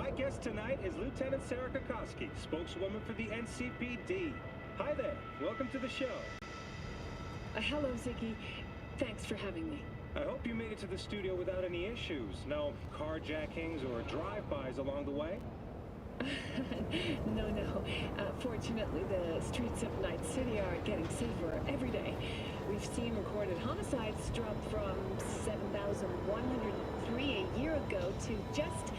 My guest tonight is Lieutenant Sarah Kokoski, spokeswoman for the NCPD. Hi there. Welcome to the show. Hello, Ziggy. Thanks for having me. I hope you made it to the studio without any issues. No carjackings or drive-bys along the way? No. Fortunately, the streets of Night City are getting safer every day. We've seen recorded homicides drop from 7,103 a year ago to just...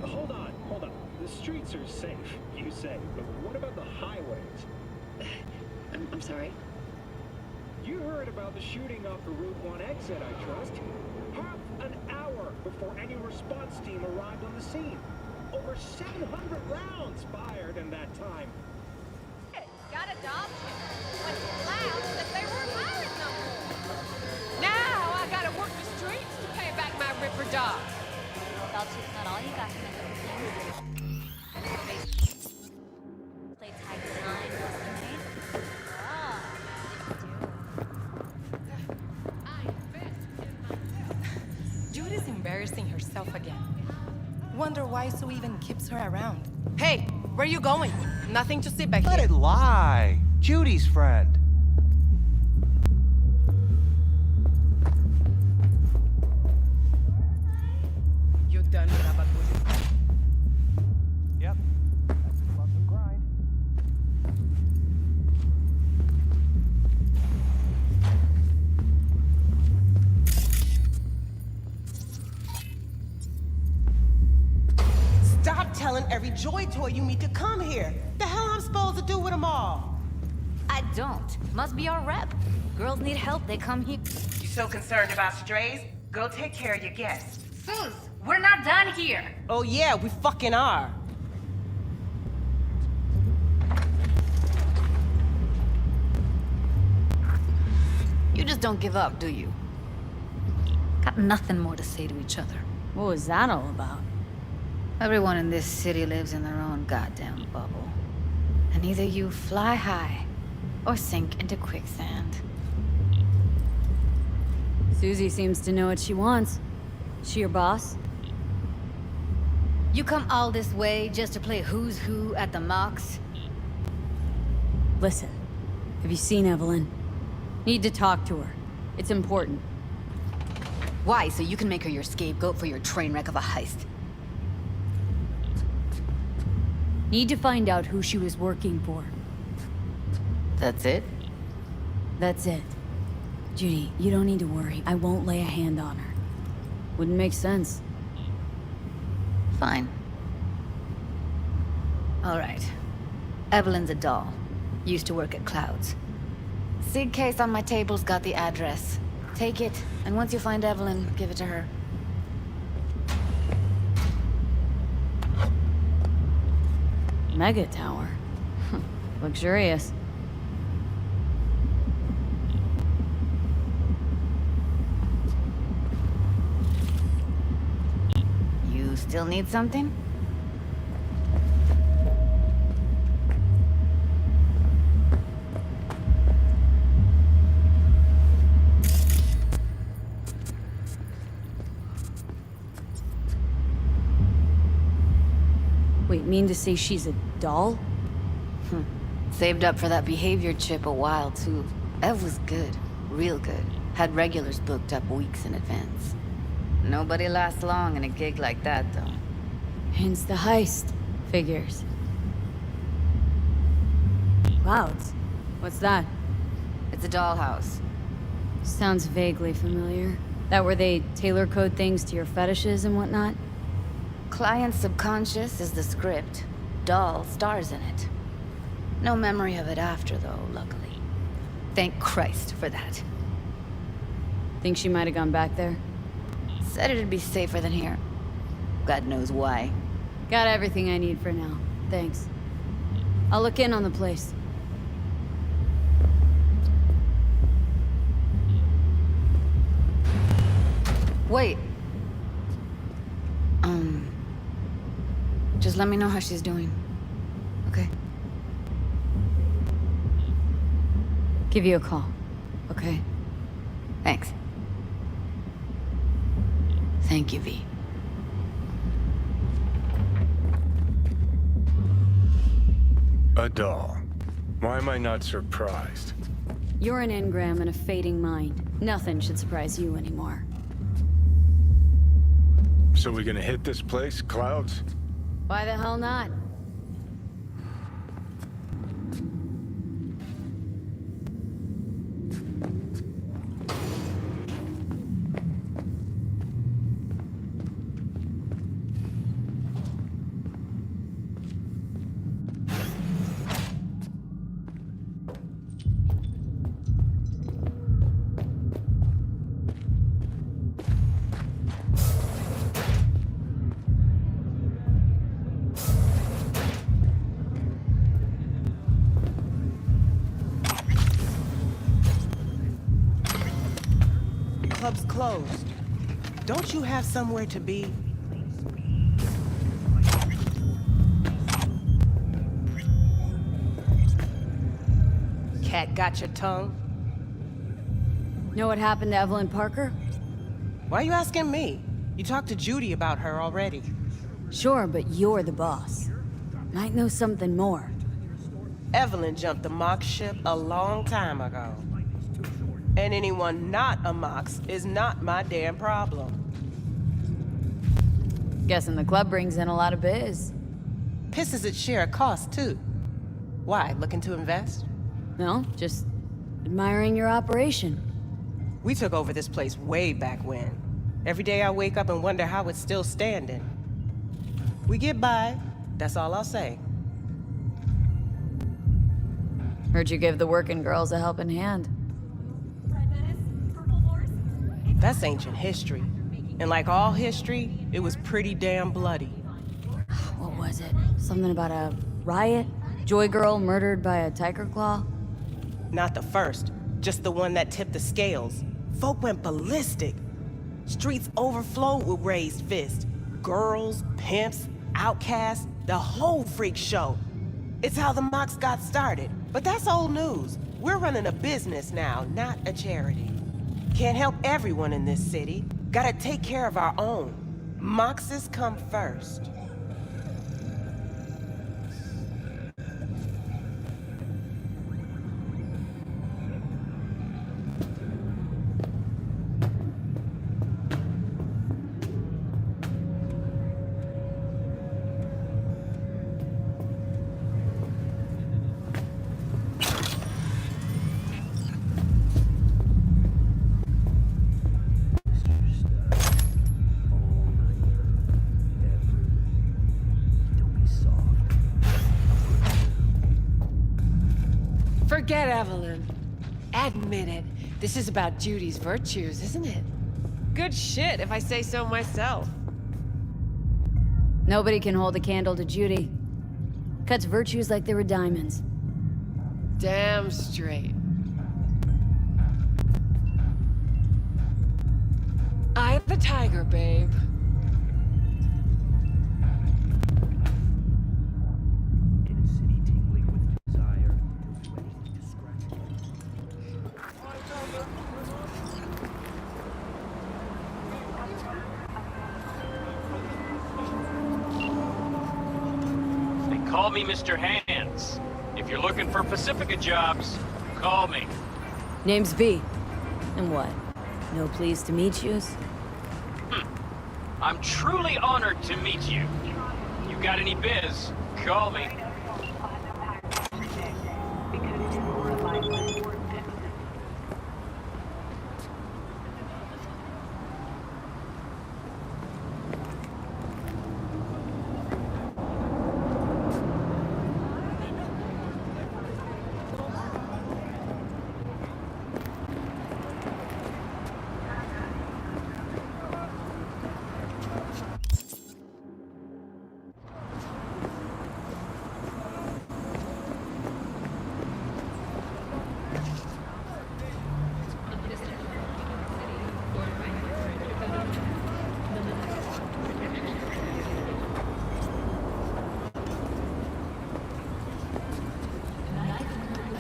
Hold on. The streets are safe, you say, but what about the highways? I'm sorry? You heard about the shooting off the Route 1 exit, I trust. Half an hour before any response team arrived on the scene. Over 700 rounds fired in that time. Got a dog was loud that they weren't hiring no more. Now I gotta work the streets to pay back my ripper dog. Belcher's not all you got to play tag behind custom made. Jude is embarrassing herself again. Wonder why Sue even keeps her around. Hey, where you going? Nothing to sit back here. Let it lie. Judy's friend. You done with Abacusi? Yep. That's the club and grind. Stop telling every joy toy you meet to come here. The hell I'm supposed to do with them all? I don't. Must be our rep. Girls need help, they come here. You so concerned about strays? Go take care of your guests. Suze, we're not done here. Oh yeah, we fucking are. You just don't give up, do you? Got nothing more to say to each other. What was that all about? Everyone in this city lives in their own goddamn bubble. And either you fly high or sink into quicksand. Susie seems to know what she wants. She your boss? You come all this way just to play who's who at the mocks? Listen, have you seen Evelyn? Need to talk to her. It's important. Why? So you can make her your scapegoat for your train wreck of a heist? Need to find out who she was working for. That's it? That's it. Judy, you don't need to worry. I won't lay a hand on her. Wouldn't make sense. Fine. All right. Evelyn's a doll. Used to work at Clouds. Sig case on my table's got the address. Take it, and once you find Evelyn, give it to her. Mega tower. Luxurious. You still need something? Wait, mean to say she's a doll? Saved up for that behavior chip a while, too. Ev was good. Real good. Had regulars booked up weeks in advance. Nobody lasts long in a gig like that, though. Hence the heist. Figures. Clouds? What's that? It's a dollhouse. Sounds vaguely familiar. That where they tailor code things to your fetishes and whatnot? Client's subconscious is the script. Doll stars in it. No memory of it after, though, luckily. Thank Christ for that. Think she might have gone back there? Said it'd be safer than here. God knows why. Got everything I need for now. Thanks. I'll look in on the place. Wait. Just let me know how she's doing. Okay? Give you a call. Okay? Thanks. Thank you, V. A doll. Why am I not surprised? You're an engram and a fading mind. Nothing should surprise you anymore. So we gonna hit this place, Clouds? Why the hell not? Club's closed. Don't you have somewhere to be? Cat got your tongue? Know what happened to Evelyn Parker? Why are you asking me? You talked to Judy about her already. Sure, but you're the boss. Might know something more. Evelyn jumped the Mox ship a long time ago. And anyone not a Mox is not my damn problem. Guessing the club brings in a lot of biz. Pisses its share of cost, too. Why, looking to invest? No, just admiring your operation. We took over this place way back when. Every day I wake up and wonder how it's still standing. We get by, that's all I'll say. Heard you give the working girls a helping hand. That's ancient history. And like all history, it was pretty damn bloody. What was it? Something about a riot? Joy girl murdered by a tiger claw? Not the first, just the one that tipped the scales. Folk went ballistic. Streets overflowed with raised fists. Girls, pimps, outcasts, the whole freak show. It's how the Mox got started. But that's old news. We're running a business now, not a charity. Can't help everyone in this city. Gotta take care of our own. Moxes come first. Forget Evelyn. Admit it. This is about Judy's virtues, isn't it? Good shit, if I say so myself. Nobody can hold a candle to Judy. Cuts virtues like they were diamonds. Damn straight. Eye of the tiger, babe. Call me Mr. Hands. If you're looking for Pacifica jobs, call me. Name's V. And what? No pleased to meet yous? I'm truly honored to meet you. You got any biz, call me.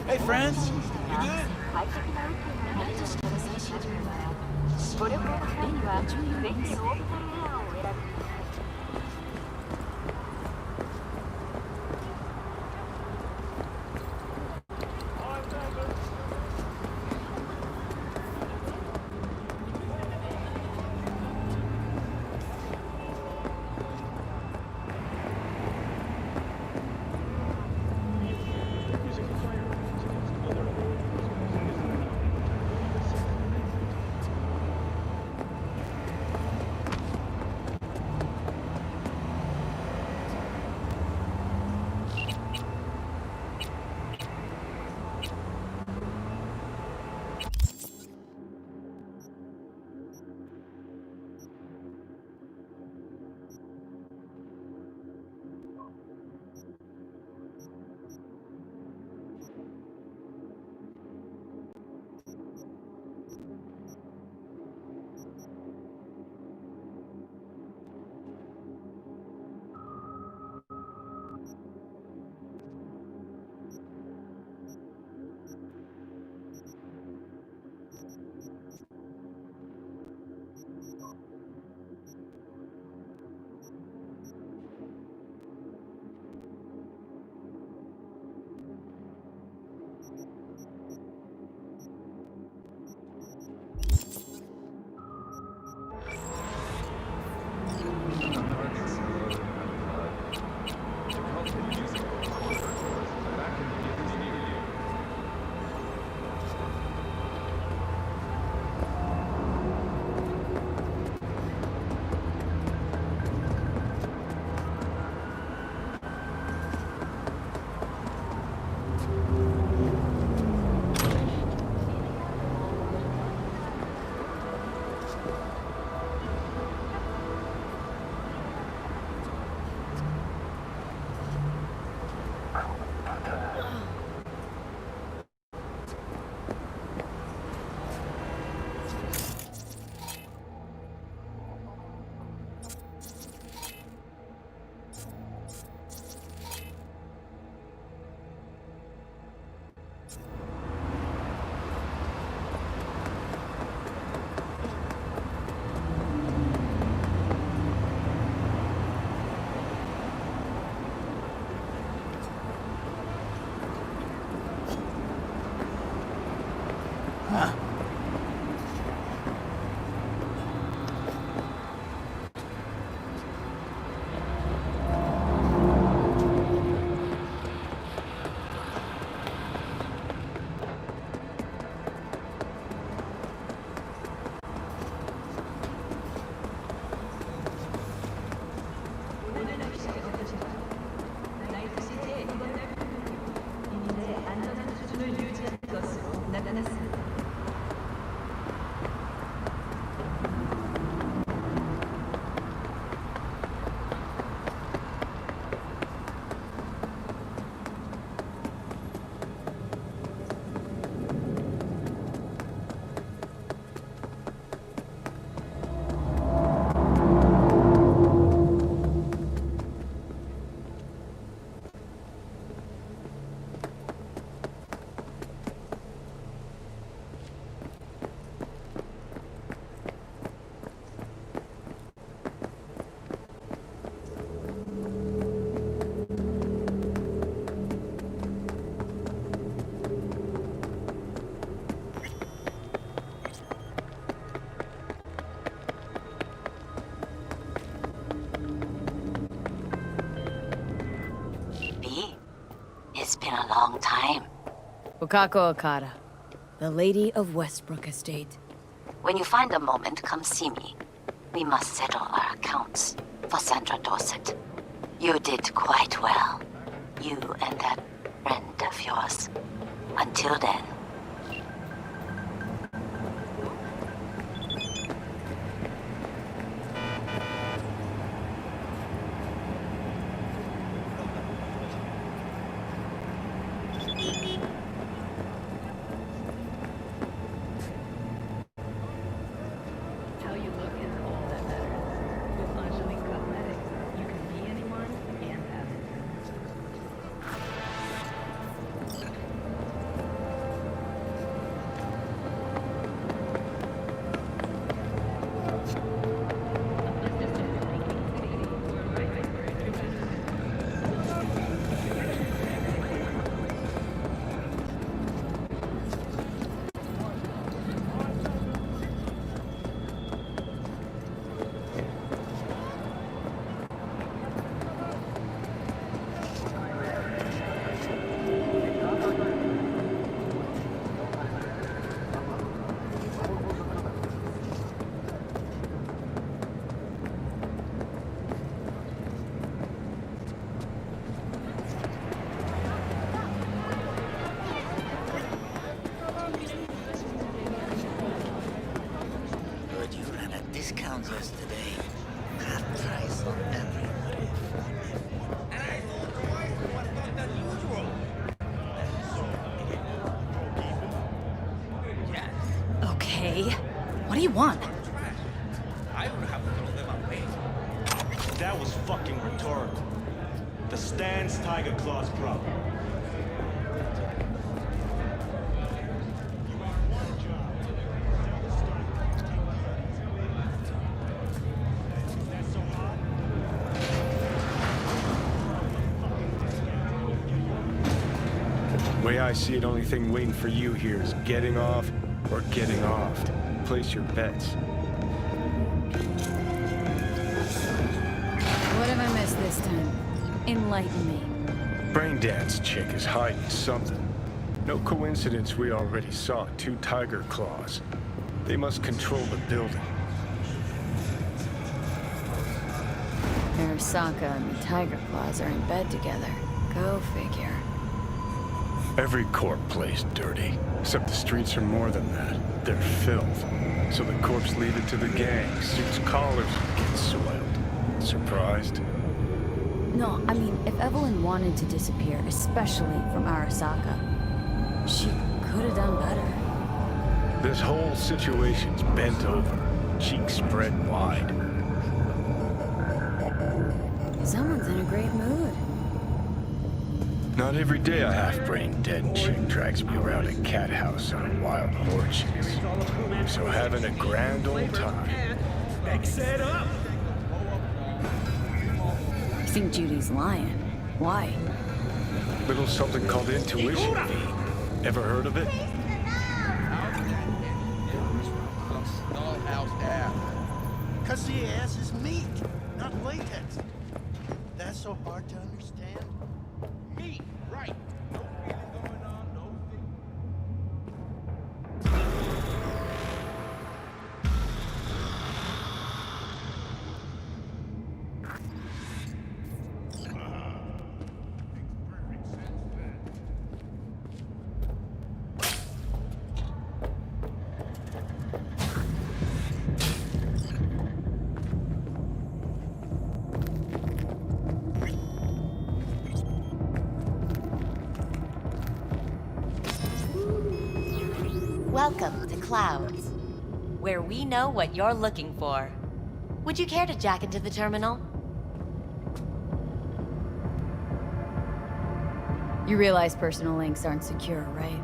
Hey, friends. You good? long time. Wakako Okada, the Lady of Westbrook Estate. When you find a moment, come see me. We must settle our accounts for Sandra Dorset. You did quite well. You and that friend of yours. Until then. Discounts yesterday. Half price on everybody. And I thought the price was not that usual. Yes. Okay. What do you want? I would have thrown them away. That was fucking rhetorical. The Stan's Tiger Claw's problem. The way I see it, only thing waiting for you here is getting off or getting offed. Place your bets. What have I missed this time? Enlighten me. Braindance chick is hiding something. No coincidence we already saw 2 tiger claws. They must control the building. Arasaka and the Tiger Claws are in bed together. Go figure. Every corp plays dirty, except the streets are more than that. They're filth. So the corps leave it to the gang. Suits collars get soiled. Surprised? No, I mean, if Evelyn wanted to disappear, especially from Arasaka, she could have done better. This whole situation's bent over, cheeks spread wide. Someone's in a great mood. Not every day a half-brained dead chick drags me around a cat house on wild orgies. So having a grand old time. Set up. I think Judy's lying. Why? Little something called intuition, V. Ever heard of it? Dollhouse ass. Cause the ass is meat, not latex. That's so hard to understand. Meat, right. No feeling going on, no Welcome to Clouds, where we know what you're looking for. Would you care to jack into the terminal? You realize personal links aren't secure, right?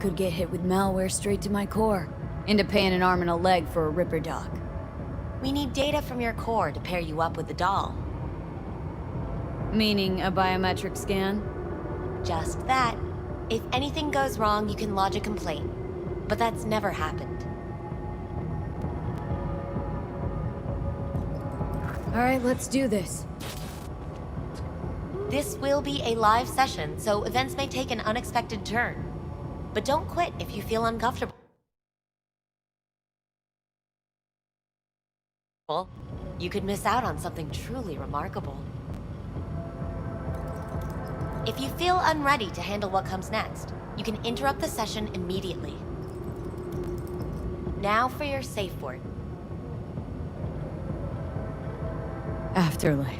Could get hit with malware straight to my core. Into paying an arm and a leg for a Ripper doc. We need data from your core to pair you up with the doll. Meaning a biometric scan? Just that. If anything goes wrong, you can lodge a complaint. But that's never happened. All right, let's do this. This will be a live session, so events may take an unexpected turn. But don't quit if you feel uncomfortable. You could miss out on something truly remarkable. If you feel unready to handle what comes next, you can interrupt the session immediately. Now for your safe word. Afterlife.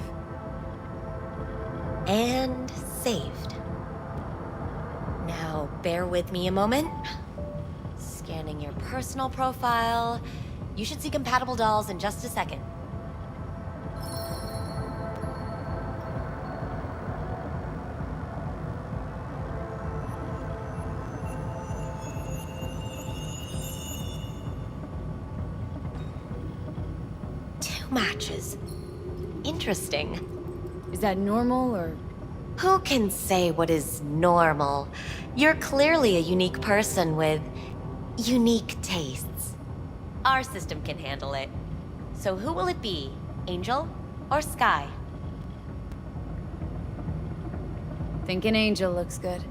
And saved. Now, bear with me a moment. Scanning your personal profile. You should see compatible dolls in just a second. Two matches. Interesting. Is that normal, or...? Who can say what is normal? You're clearly a unique person with unique tastes. Our system can handle it. So who will it be? Angel or Sky? Think an angel looks good.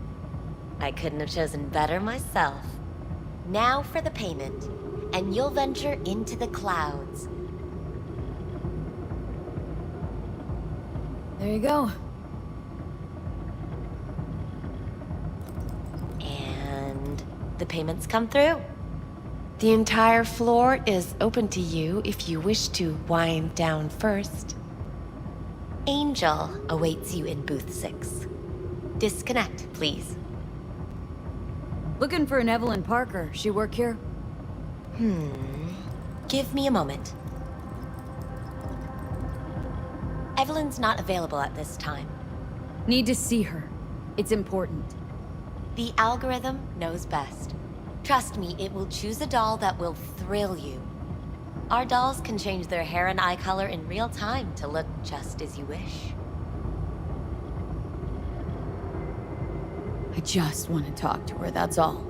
I couldn't have chosen better myself. Now for the payment, and you'll venture into the clouds. There you go. And the payments come through. The entire floor is open to you if you wish to wind down first. Angel awaits you in booth 6. Disconnect, please. Looking for an Evelyn Parker. She work here? Give me a moment. Evelyn's not available at this time. Need to see her. It's important. The algorithm knows best. Trust me, it will choose a doll that will thrill you. Our dolls can change their hair and eye color in real time to look just as you wish. I just want to talk to her, that's all.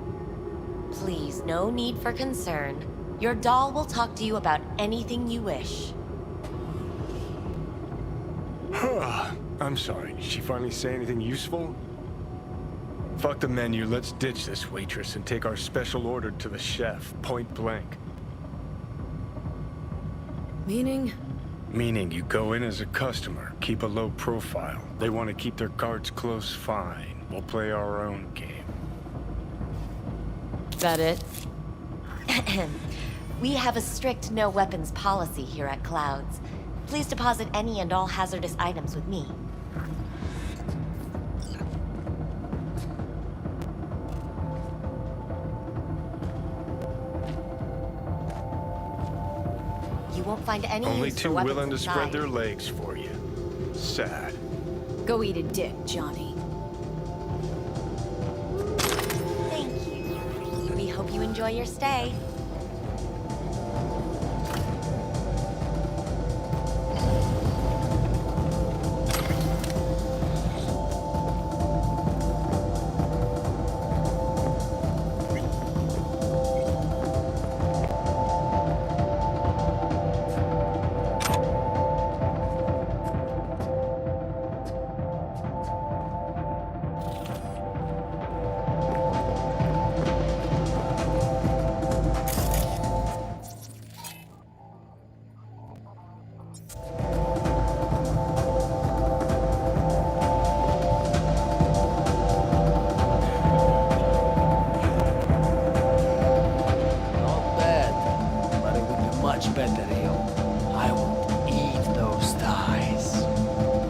Please, no need for concern. Your doll will talk to you about anything you wish. I'm sorry, did she finally say anything useful? Fuck the menu, let's ditch this waitress and take our special order to the chef, point blank. Meaning? Meaning you go in as a customer, keep a low profile. They want to keep their cards close, fine. We'll play our own game. That it? We have a strict no weapons policy here at Clouds. Please deposit any and all hazardous items with me. You won't find any Only use for too weapons willing to inside. spread their legs for you. Sad. Go eat a dick, Johnny. Thank you. We hope you enjoy your stay.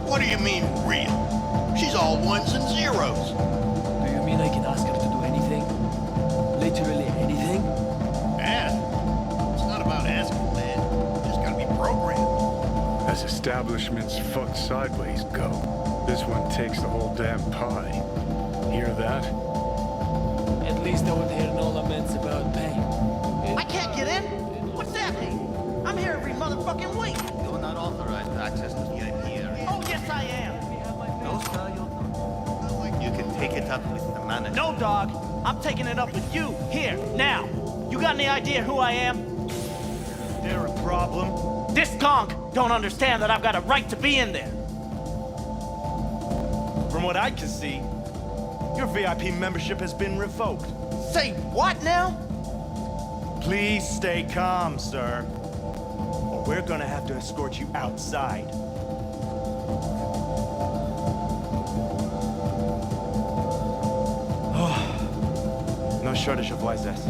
What do you mean, real? She's all ones and zeros. Do you mean I can ask her to do anything? Literally anything? Ask? It's not about asking, man. You just gotta be programmed. As establishments fucked sideways go, this one takes the whole damn pie. Hear that? At least I won't hear no laments about pain. I can't get in? What's that mean? I'm here every motherfucking week. You're not authorized access to get in here. Oh, yes, I am. No, sir, you're not. You can take it up with the manager. No, dog. I'm taking it up with you, here, now. You got any idea who I am? Is there a problem? This conk don't understand that I've got a right to be in there. what I can see, your VIP membership has been revoked. Say what now? Please stay calm, sir. Or we're gonna have to escort you outside. No shortage of wise asses.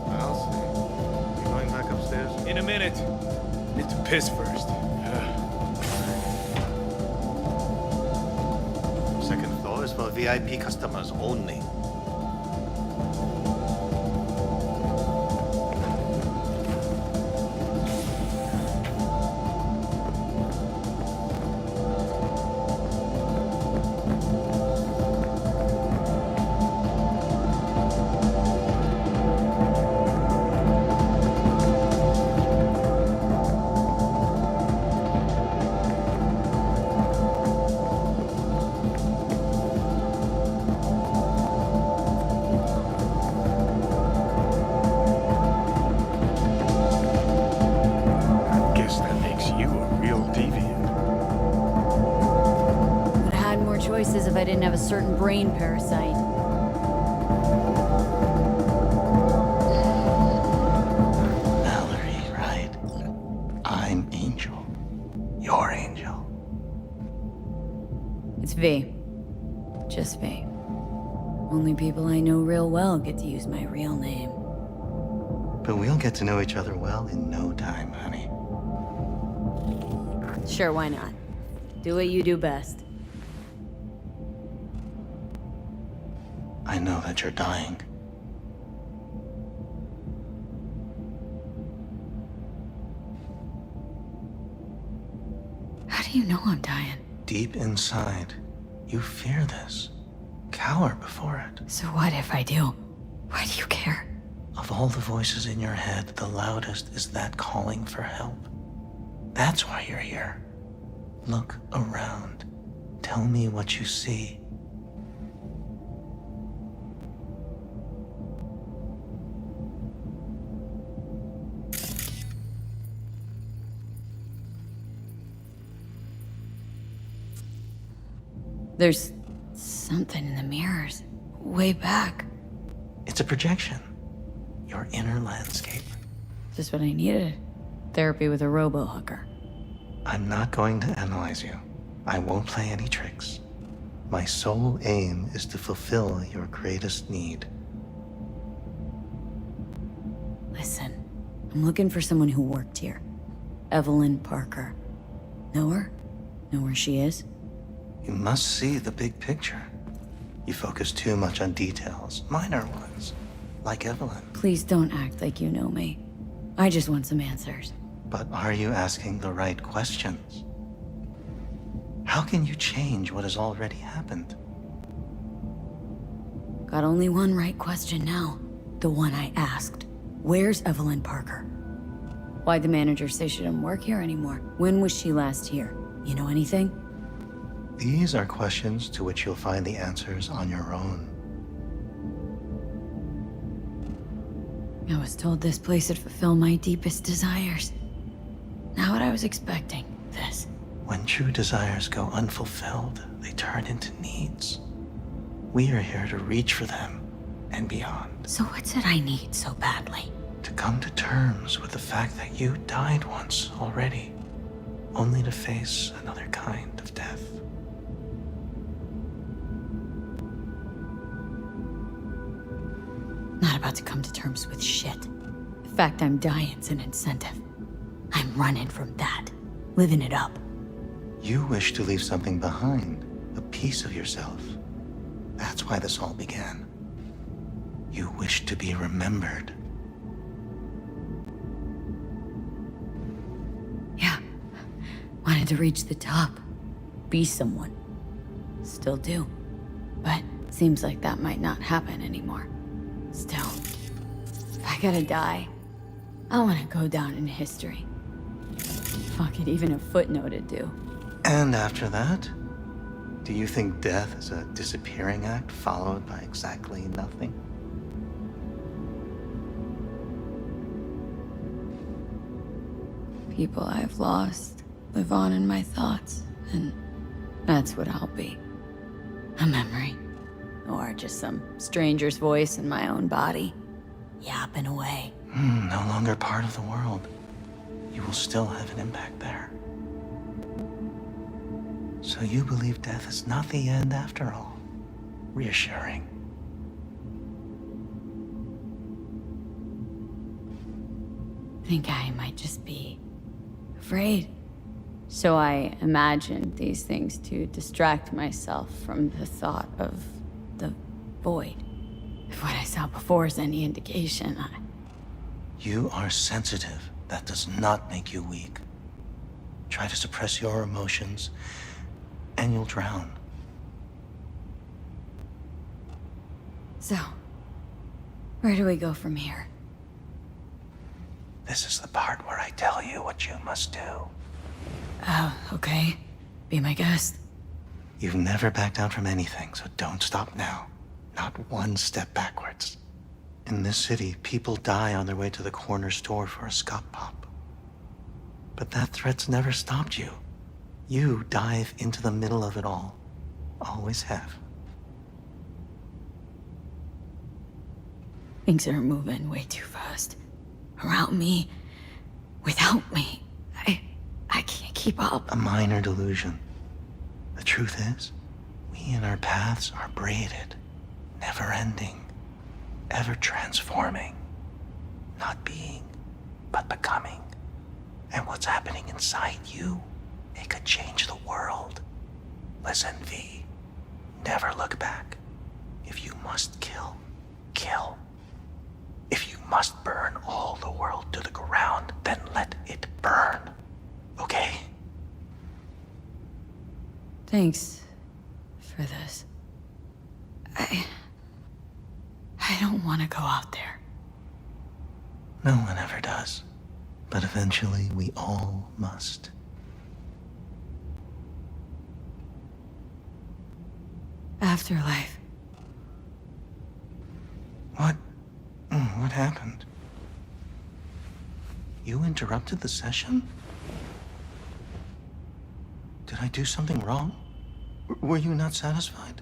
I'll see. You going back upstairs? In a minute. Need to piss first. Second floor is for VIP customers only. Guess that makes you a real deviant. Would have had more choices if I didn't have a certain brain parasite. Valerie, right? I'm Angel. You're Angel. It's V. Just V. Only people I know real well get to use my real name. But we'll get to know each other well in no time, honey. Sure, why not? Do what you do best. I know that you're dying. How do you know I'm dying? Deep inside, you fear this. Cower before it. So what if I do? Why do you care? Of all the voices in your head, the loudest is that calling for help. That's why you're here. Look around. Tell me what you see. There's something in the mirrors. Way back. It's a projection. Your inner landscape. Just what I needed. Therapy with a robo-hooker. I'm not going to analyze you. I won't play any tricks. My sole aim is to fulfill your greatest need. Listen, I'm looking for someone who worked here. Evelyn Parker. Know her? Know where she is? You must see the big picture. You focus too much on details, minor ones, like Evelyn. Please don't act like you know me. I just want some answers. But are you asking the right questions? How can you change what has already happened? Got only one right question now. The one I asked. Where's Evelyn Parker? Why'd the manager say she didn't work here anymore? When was she last here? You know anything? These are questions to which you'll find the answers on your own. I was told this place would fulfill my deepest desires. Not what I was expecting, this. When true desires go unfulfilled, they turn into needs. We are here to reach for them and beyond. So what's it I need so badly? To come to terms with the fact that you died once already, only to face another kind of death. Not about to come to terms with shit. The fact I'm dying's an incentive. I'm running from that. Living it up. You wish to leave something behind, a piece of yourself. That's why this all began. You wish to be remembered. Yeah. Wanted to reach the top. Be someone. Still do. But seems like that might not happen anymore. Still, if I gotta die, I want to go down in history. Fuck it, even a footnote would do. And after that, do you think death is a disappearing act followed by exactly nothing? People I've lost, live on in my thoughts, and that's what I'll be. A memory. Or just some stranger's voice in my own body, yapping away. No longer part of the world. You will still have an impact there. So you believe death is not the end after all. Reassuring. Think I might just be afraid. So I imagined these things to distract myself from the thought of the void. If what I saw before is any indication, You are sensitive. That does not make you weak. Try to suppress your emotions, and you'll drown. So, where do we go from here? This is the part where I tell you what you must do. Oh, okay. Be my guest. You've never backed down from anything, so don't stop now. Not one step backwards. In this city, people die on their way to the corner store for a scop pop. But that threat's never stopped you. You dive into the middle of it all. Always have. Things are moving way too fast. Around me, without me. I can't keep up. A minor delusion. The truth is, we and our paths are braided, never ending, ever transforming. Not being, but becoming. And what's happening inside you, it could change the world. Listen, V. Never look back. If you must kill, kill. If you must burn all the world to the ground, then let it burn. Okay? Thanks for this. I don't want to go out there. No one ever does. But eventually we all must. Afterlife. What happened? You interrupted the session? Did I do something wrong? Were you not satisfied?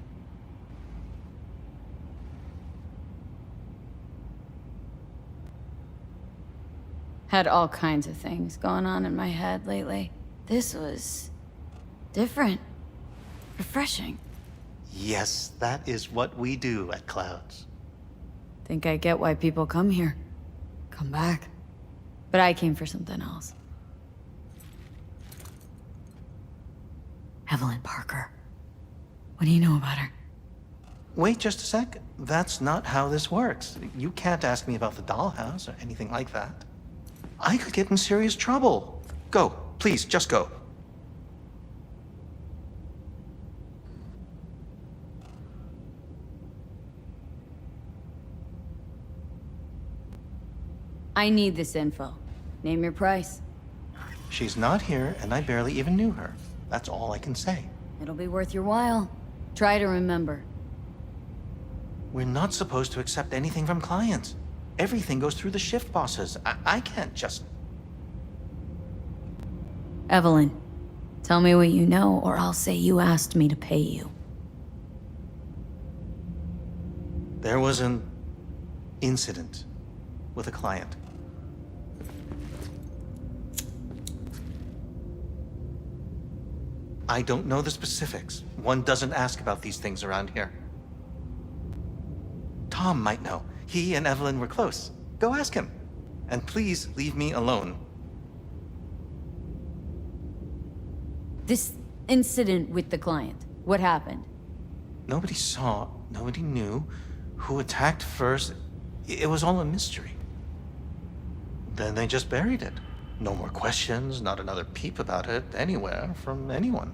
Had all kinds of things going on in my head lately. This was different. Refreshing. Yes, that is what we do at Clouds. Think I get why people come here. Come back. But I came for something else. Evelyn Parker. What do you know about her? Wait just a sec. That's not how this works. You can't ask me about the dollhouse or anything like that. I could get in serious trouble. Go, please, just go. I need this info. Name your price. She's not here, and I barely even knew her. That's all I can say. It'll be worth your while. Try to remember. We're not supposed to accept anything from clients. Everything goes through the shift bosses. I can't just... Evelyn, tell me what you know, or I'll say you asked me to pay you. There was an incident with a client. I don't know the specifics. One doesn't ask about these things around here. Tom might know. He and Evelyn were close. Go ask him. And please leave me alone. This incident with the client, what happened? Nobody saw, nobody knew who attacked first. It was all a mystery. Then they just buried it. No more questions, not another peep about it anywhere from anyone.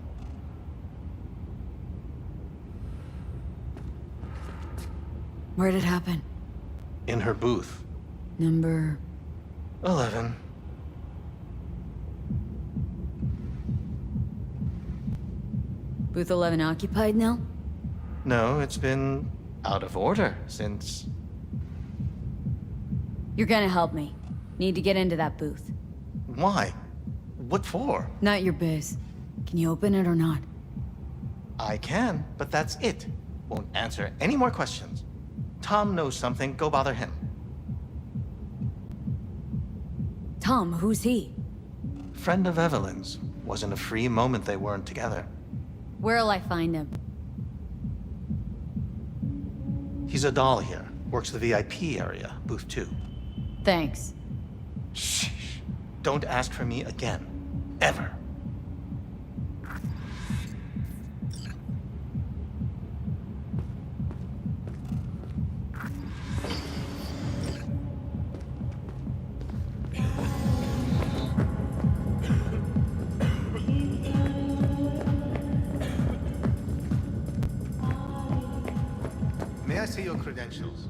Where'd it happen? In her booth. Number... 11. Booth 11 occupied now? No, it's been out of order since... You're gonna help me. Need to get into that booth. Why? What for? Not your biz. Can you open it or not? I can, but that's it. Won't answer any more questions. Tom knows something, go bother him. Tom, who's he? Friend of Evelyn's. Wasn't a free moment they weren't together. Where'll I find him? He's a doll here. Works the VIP area, booth 2. Thanks. Shh. Don't ask for me again. Ever. May I see your credentials?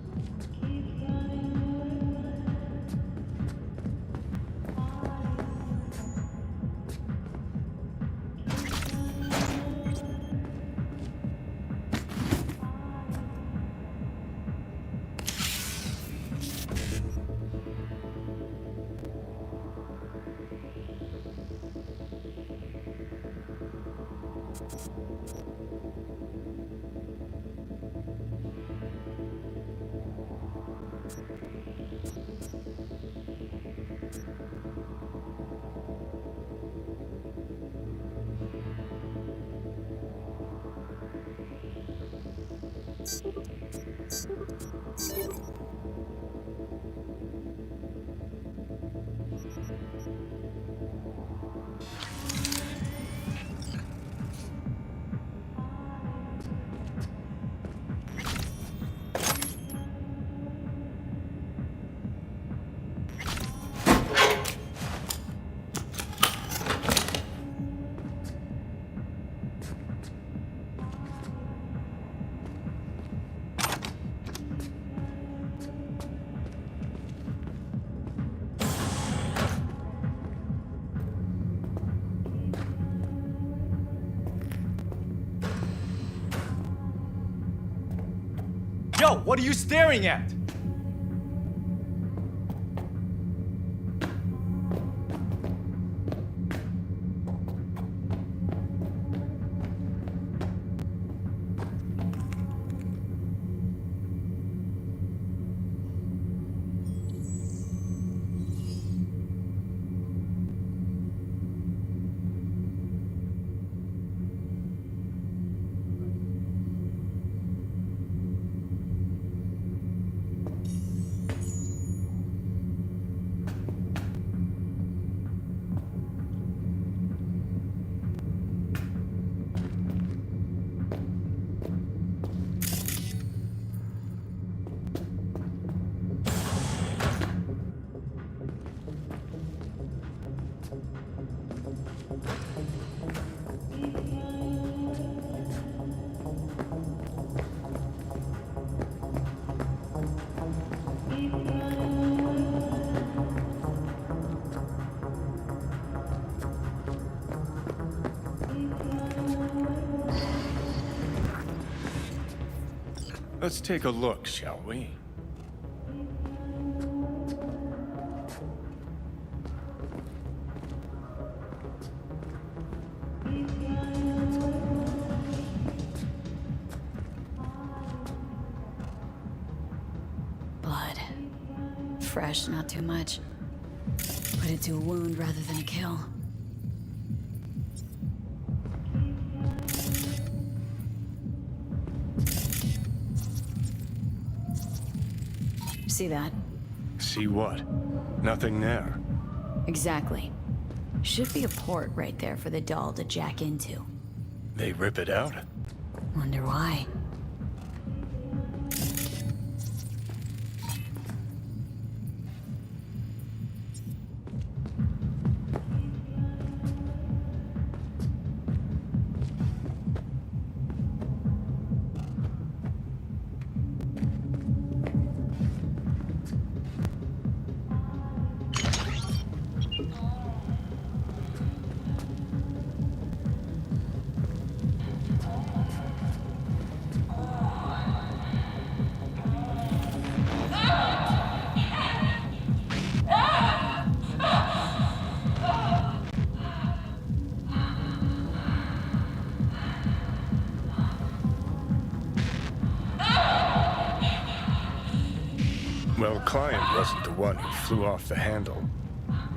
Yo, what are you staring at? Let's take a look, shall we? Blood. Fresh, not too much. Put it to a wound rather than a kill. See that? See what? Nothing there. Exactly. Should be a port right there for the doll to jack into. They rip it out? Wonder why. client wasn't the one who flew off the handle.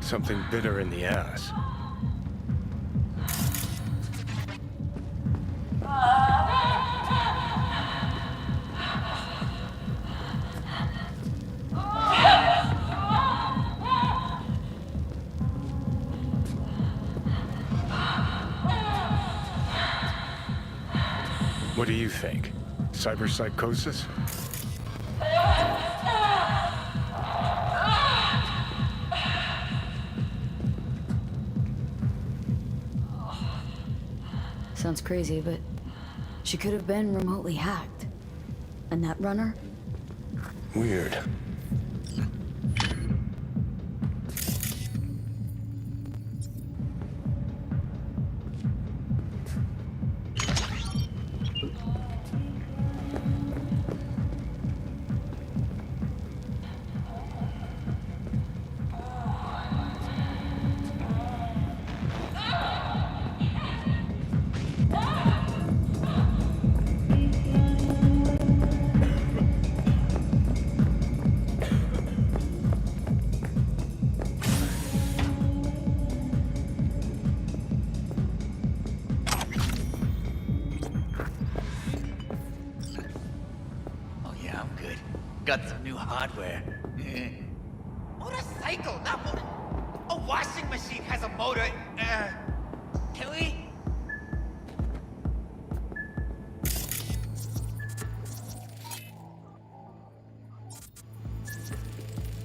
Something bit her in the ass. What do you think? Cyberpsychosis? Sounds crazy, but she could have been remotely hacked. A netrunner? Weird. Got some new hardware. Motorcycle, not motor. A washing machine has a motor. Can we?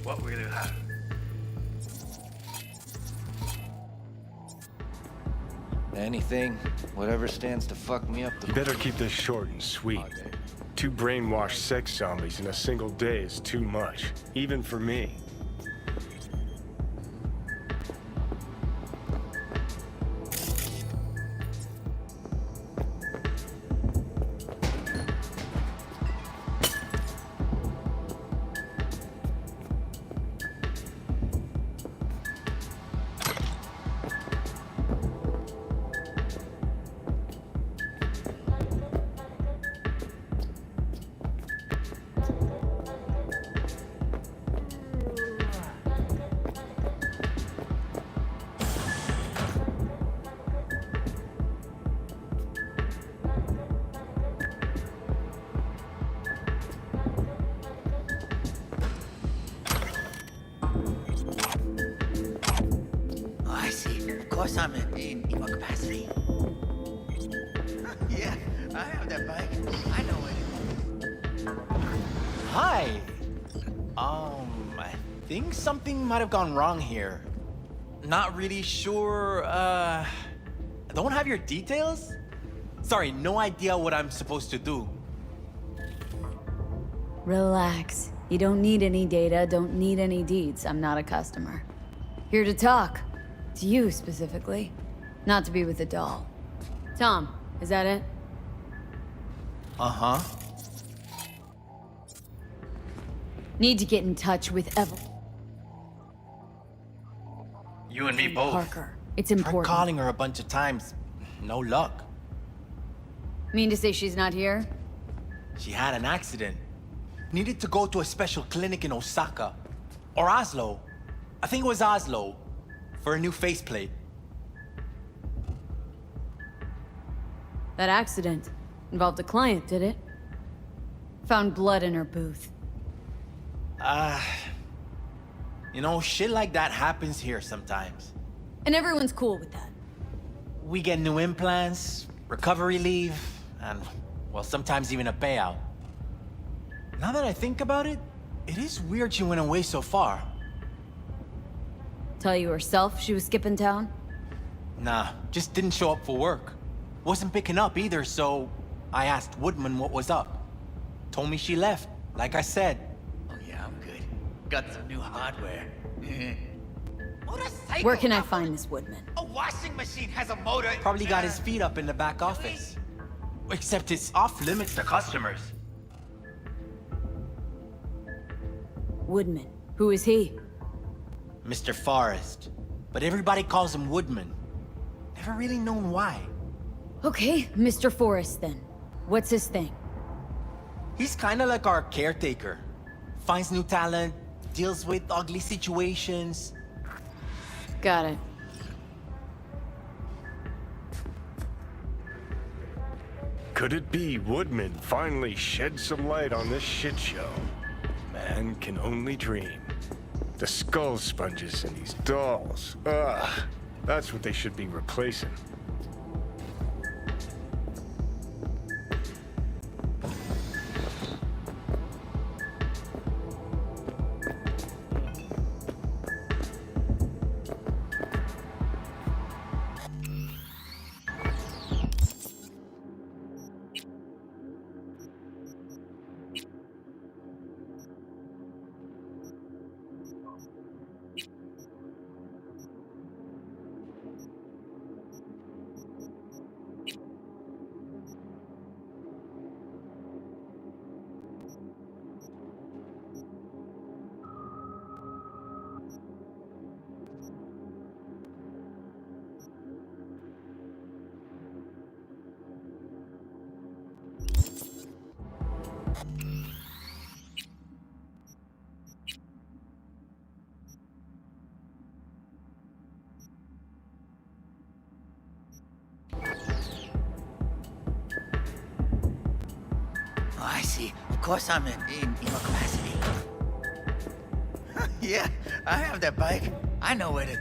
What will you have? Anything, whatever stands to fuck me up the— You better keep this short and sweet. 2 brainwashed sex zombies in a single day is too much, even for me. Of course I'm in what capacity? Yeah, I have that bike. I know it. Hi. I think something might have gone wrong here. Not really sure, don't have your details? Sorry, no idea what I'm supposed to do. Relax. You don't need any data, don't need any deeds. I'm not a customer. Here to talk. To you, specifically. Not to be with a doll. Tom, is that it? Uh-huh. Need to get in touch with Evelyn You and me both. Parker. It's Tried important. calling her a bunch of times. No luck. Mean to say she's not here? She had an accident. Needed to go to a special clinic in Osaka. Or Oslo. I think it was Oslo. For a new faceplate. That accident involved a client, did it? Found blood in her booth. You know, shit like that happens here sometimes. And everyone's cool with that. We get new implants, recovery leave, and, well, sometimes even a payout. Now that I think about it, it is weird she went away so far. Tell you herself she was skipping town? Nah, just didn't show up for work. Wasn't picking up either, so I asked Woodman what was up. Told me she left, like I said. Oh yeah, I'm good. Got some new hardware. Motorcycle. Where can I find this Woodman? A washing machine has a motor. Probably got his feet up in the back office. Except it's off limits to customers. Woodman. Who is he? Mr. Forrest. But everybody calls him Woodman. Never really known why. Okay, Mr. Forrest then. What's his thing? He's kinda like our caretaker. Finds new talent, deals with ugly situations. Got it. Could it be Woodman finally shed some light on this shit show? Man can only dream. The skull sponges and these dolls. Ugh. That's what they should be replacing. I see. Of course I'm in your capacity. Yeah, I have that bike. I know where to...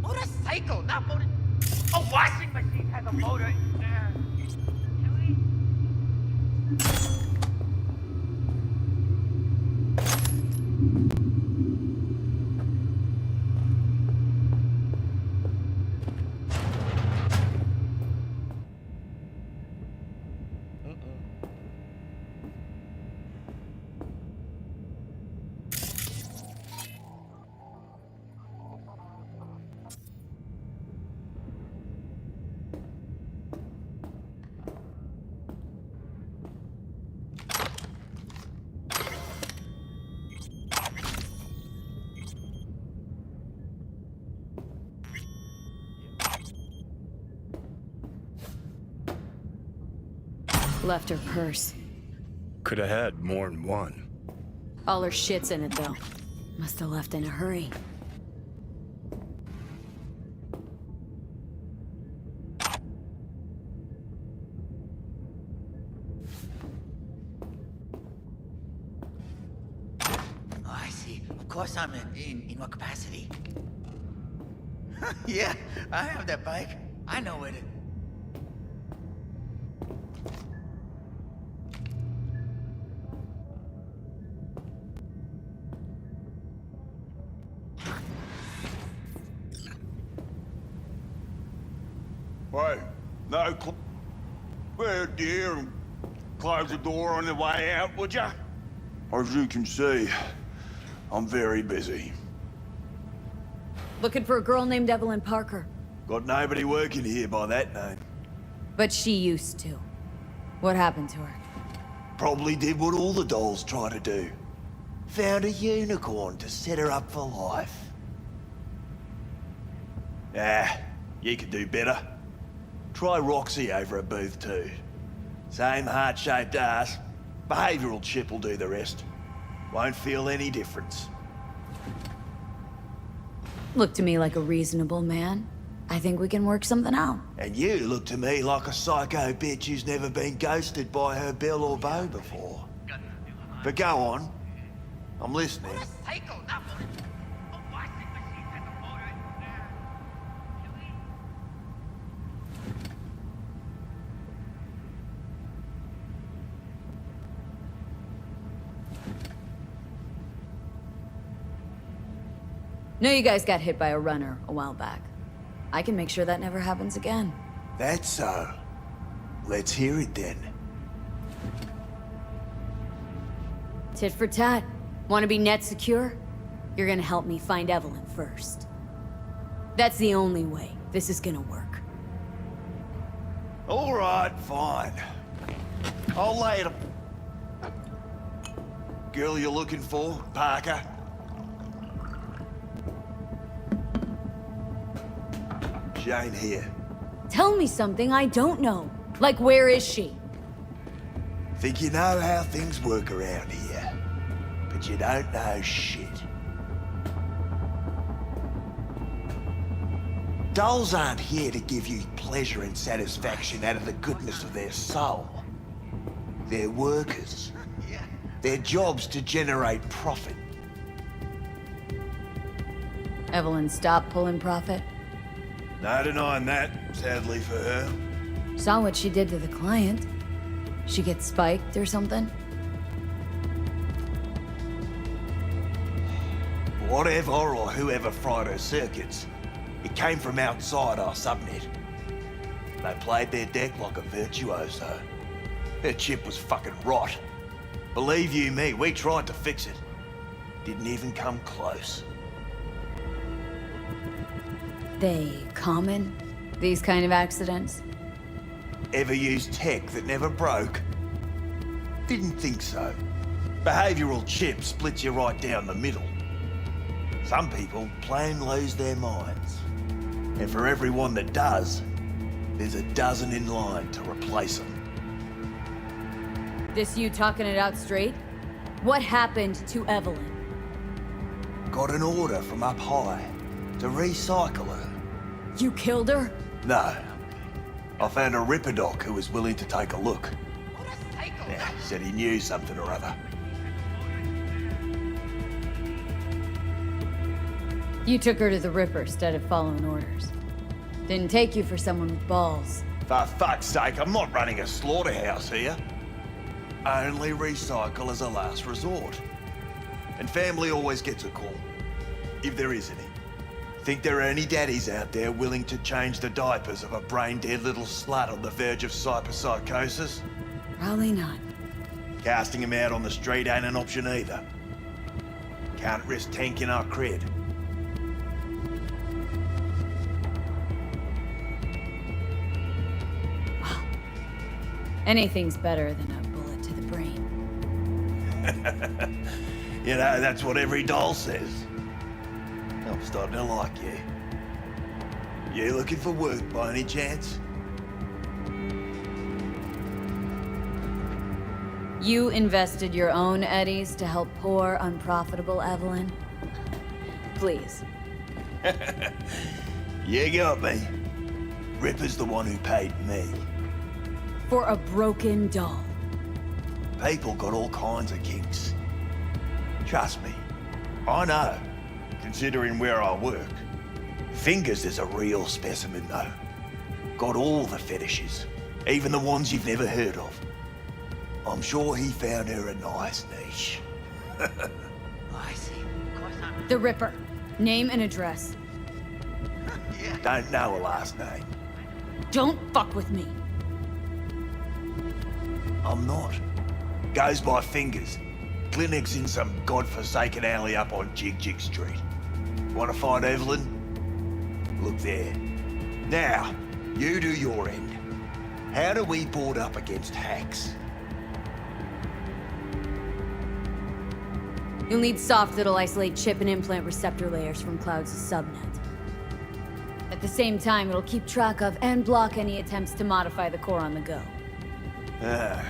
Motorcycle, not motor... A washing machine has a motor. Left her purse. Could have had more than one. All her shit's in it, though. Must have left in a hurry. Oh, I see. Of course I'm in your capacity. Yeah, I have that bike. I know where to... Wait, no, well, dear, and close the door on the way out, would ya? As you can see, I'm very busy. Looking for a girl named Evelyn Parker. Got nobody working here by that name. But she used to. What happened to her? Probably did what all the dolls try to do. Found a unicorn to set her up for life. Ah, you could do better. Try Roxy over a booth too. Same heart-shaped ass. Behavioral chip will do the rest. Won't feel any difference. Look to me like a reasonable man. I think we can work something out. And you look to me like a psycho bitch who's never been ghosted by her Bill or Beau before. But go on. I'm listening. Know you guys got hit by a runner a while back. I can make sure that never happens again. That's so. Let's hear it then. Tit for tat. Want to be net secure? You're gonna help me find Evelyn first. That's the only way this is gonna work. All right, fine. I'll lay it. Girl you're looking for, Parker? She ain't here. Tell me something I don't know. Like, where is she? Think you know how things work around here, but you don't know shit. Dolls aren't here to give you pleasure and satisfaction out of the goodness of their soul. They're workers. Their job's to generate profit. Evelyn stopped pulling profit? No denying that, sadly for her. Saw what she did to the client. She gets spiked or something? Whatever or whoever fried her circuits, it came from outside our subnet. They played their deck like a virtuoso. Her chip was fucking rot. Believe you me, we tried to fix it. Didn't even come close. They common? These kind of accidents? Ever used tech that never broke? Didn't think so. Behavioral chip splits you right down the middle. Some people plain lose their minds. And for everyone that does, there's a dozen in line to replace them. This you talking it out straight? What happened to Evelyn? Got an order from up high to recycle her. You killed her? No. I found a Ripper doc who was willing to take a look. Yeah, said he knew something or other. You took her to the Ripper instead of following orders. Didn't take you for someone with balls. For fuck's sake, I'm not running a slaughterhouse here. Only recycle as a last resort. And family always gets a call, if there is any. Think there are any daddies out there willing to change the diapers of a brain-dead little slut on the verge of cyberpsychosis? Probably not. Casting him out on the street ain't an option either. Can't risk tanking our cred. Anything's better than a bullet to the brain. You know, that's what every doll says. I'm starting to like you. You looking for work by any chance? You invested your own eddies to help poor, unprofitable Evelyn? Please. You got me. Ripper's the one who paid me. For a broken doll. People got all kinds of kinks. Trust me, I know, considering where I work. Fingers is a real specimen, though. Got all the fetishes, even the ones you've never heard of. I'm sure he found her a nice niche. I see. Of course I'm... The Ripper. Name and address. Don't know her last name. Don't fuck with me. I'm not. Goes by Fingers. Clinic's in some godforsaken alley up on Jig Jig Street. Want to find Evelyn? Look there. Now, you do your end. How do we board up against hacks? You'll need soft that'll isolate chip and implant receptor layers from Cloud's subnet. At the same time, it'll keep track of and block any attempts to modify the core on the go. Ah.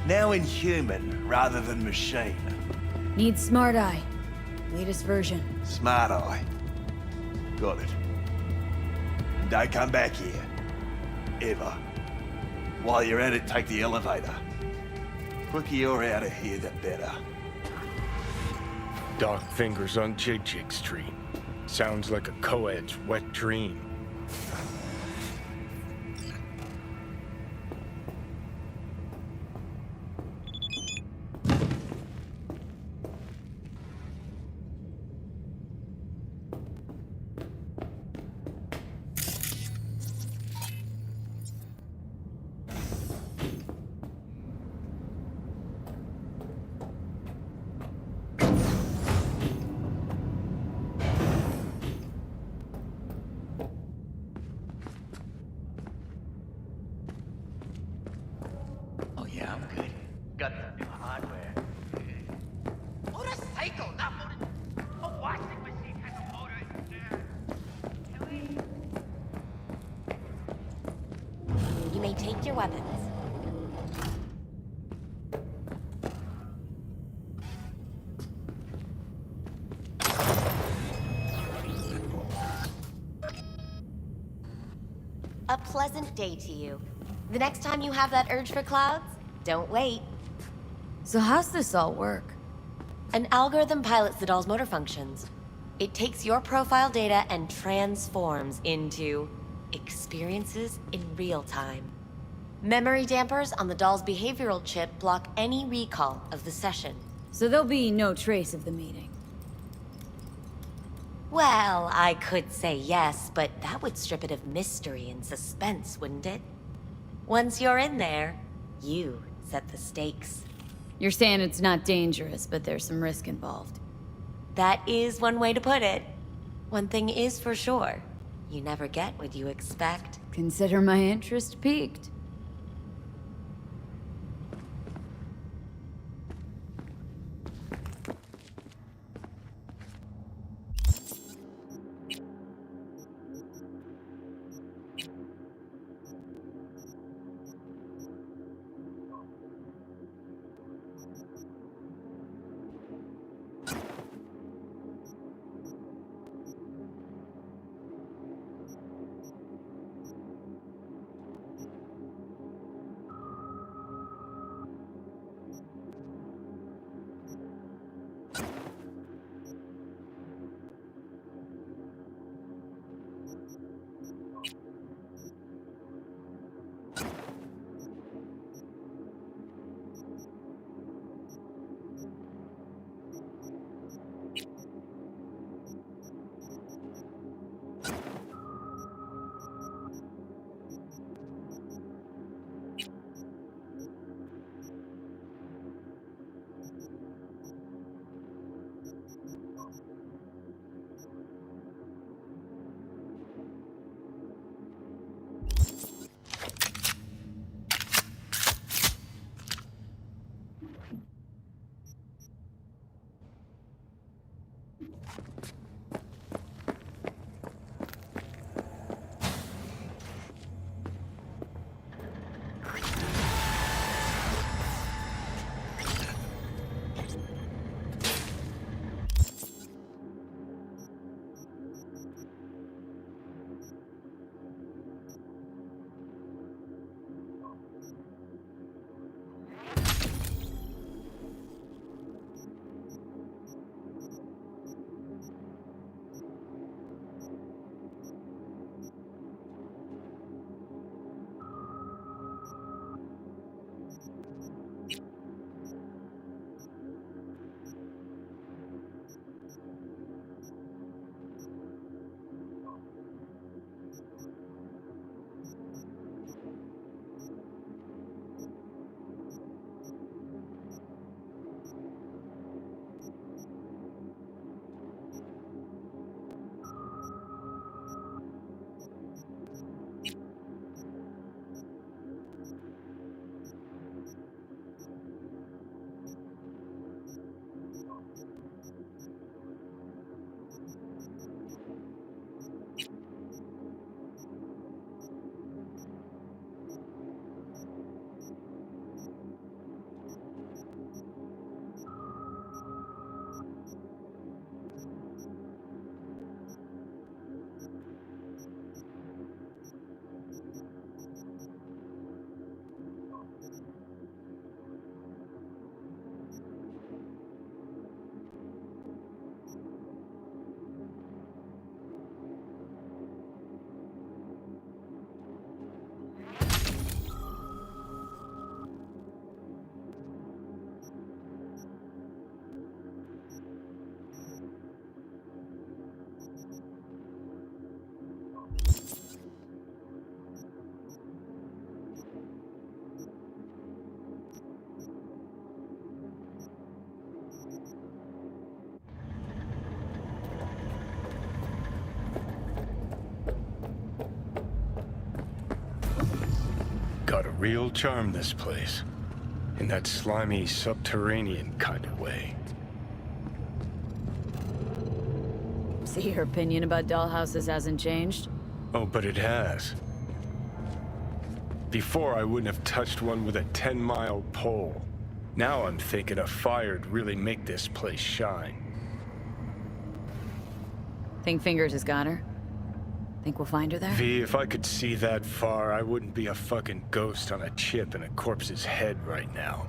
Now in human rather than machine. Need Smart Eye. Latest version. Smart Eye. Got it. And don't come back here. Ever. While you're at it, take the elevator. Quicker you're out of here, the better. Dark fingers on Jig Jig Street. Sounds like a co-ed's wet dream. Oh yeah, I'm good. Got some new hardware. Motorcycle, not motor. A washing machine has a motor. You may take your weapons. A pleasant day to you. The next time you have that urge for clouds, don't wait. So how's this all work? An algorithm pilots the doll's motor functions. It takes your profile data and transforms into experiences in real time. Memory dampers on the doll's behavioral chip block any recall of the session. So there'll be no trace of the meeting. Well, I could say yes, but that would strip it of mystery and suspense, wouldn't it? Once you're in there, you set the stakes. You're saying it's not dangerous, but there's some risk involved. That is one way to put it. One thing is for sure, you never get what you expect. Consider my interest piqued. real charm, this place. In that slimy, subterranean kind of way. See, your opinion about dollhouses hasn't changed? Oh, but it has. Before, I wouldn't have touched one with a 10-mile pole. Now I'm thinking a fire'd really make this place shine. Think Fingers has got her? Think we'll find her there? V, if I could see that far, I wouldn't be a fucking ghost on a chip in a corpse's head right now.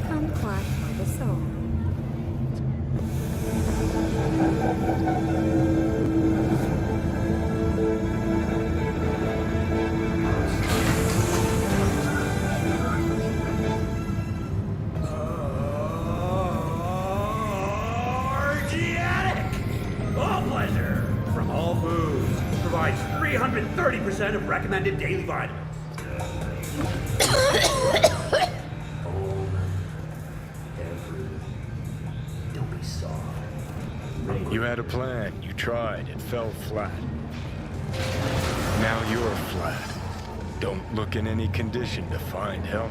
Come clot for the soul. All pleasure from all foods. Provides 330% of recommended daily vitamins. You had a plan, you tried, it fell flat. Now you're flat. Don't look in any condition to find help.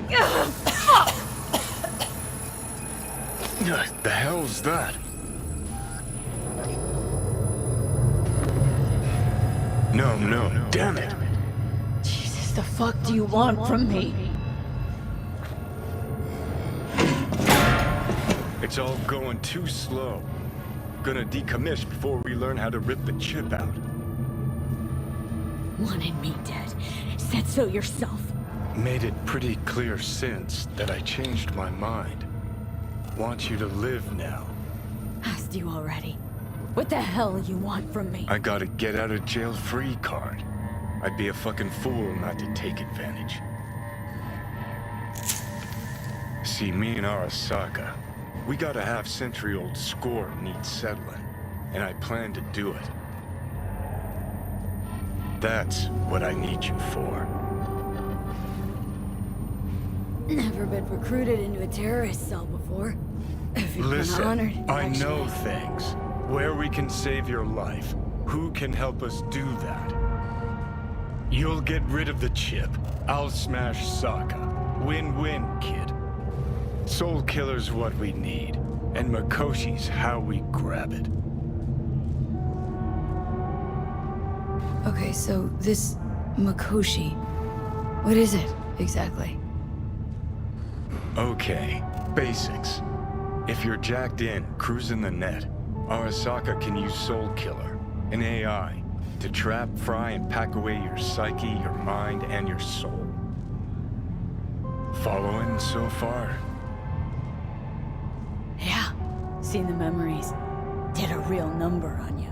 The hell's that? No, damn it! Jesus, the fuck do you want from me? It's all going too slow. Gonna decommission before we learn how to rip the chip out. Wanted me dead. Said so yourself. Made it pretty clear since that I changed my mind. Want you to live now. Asked you already. What the hell you want from me? I got a get out of jail free card. I'd be a fucking fool not to take advantage. See, me and Arasaka, we got a half-century-old score needs settling, and I plan to do it. That's what I need you for. Never been recruited into a terrorist cell before. Listen, honored, I actually. know things. Where we can save your life. Who can help us do that? You'll get rid of the chip. I'll smash Sokka. Win-win, kid. Soul Killer's what we need, and Makoshi's how we grab it. Okay, so this Makoshi, what is it exactly? Okay, basics. If you're jacked in, cruising the net, Arasaka can use Soul Killer, an AI, to trap, fry, and pack away your psyche, your mind, and your soul. Following so far? Yeah, seen the memories. Did a real number on you.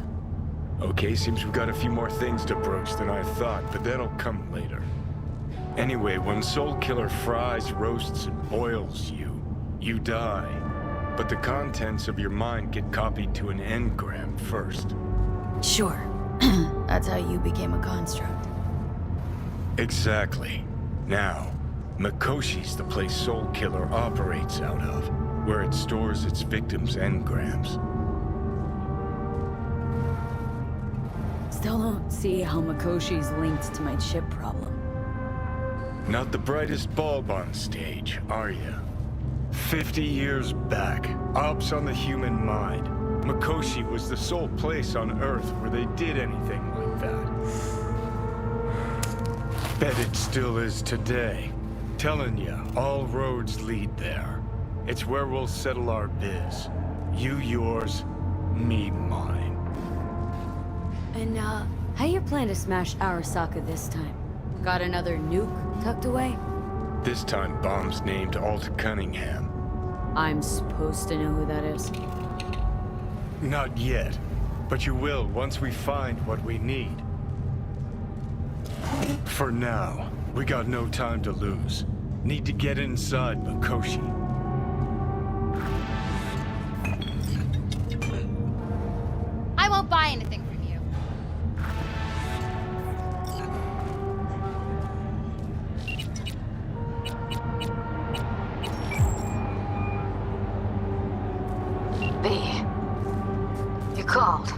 Okay, seems we've got a few more things to broach than I thought, but that'll come later. Anyway, when Soul Killer fries, roasts, and boils you, you die. But the contents of your mind get copied to an engram first. Sure. That's how you became a construct. Exactly. Now, Makoshi's the place Soul Killer operates out of, where it stores its victims' engrams. Still don't see how Makoshi's linked to my chip problem. Not the brightest bulb on stage, are you? 50 years back, ops on the human mind. Makoshi was the sole place on Earth where they did anything like that. Bet it still is today. Telling ya, all roads lead there. It's where we'll settle our biz. You yours, me mine. And, how you plan to smash Arasaka this time? Got another nuke tucked away? This time, bomb's named Alt Cunningham. I'm supposed to know who that is. Not yet, but you will once we find what we need. For now, We got no time to lose. Need to get inside Makoshi. I won't buy anything from you. B. You called.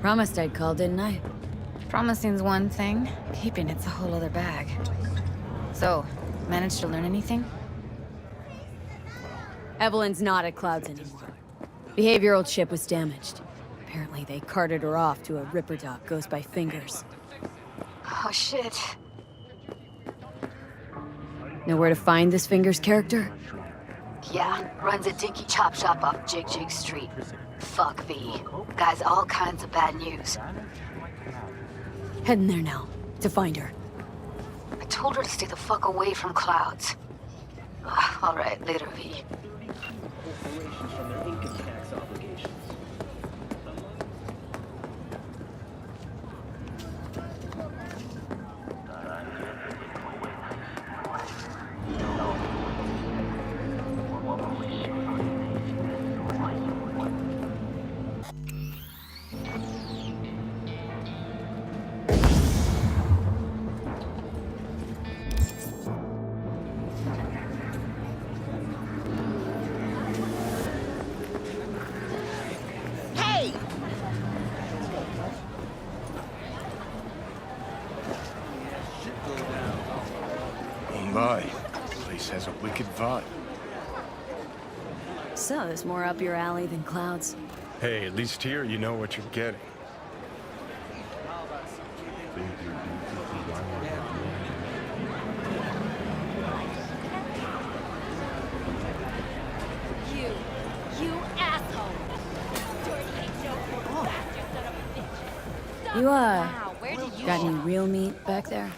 Promised I'd call, didn't I? Promising's one thing, keeping it's a whole other bag. So, managed to learn anything? Evelyn's not at Clouds anymore. Behavioral chip was damaged. Apparently they carted her off to a Ripper doc goes by Fingers. Oh, shit. Know where to find this Fingers character? Yeah, runs a dinky chop shop off Jig Jig Street. Fuck V. Guy's all kinds of bad news. Heading there now, to find her. I told her to stay the fuck away from Clouds. All right, later, V. My, place has a wicked vibe. So, there's more up your alley than Clouds. Hey, at least here you know what you're getting. You asshole! You, Wow, where did you got any real meat back there?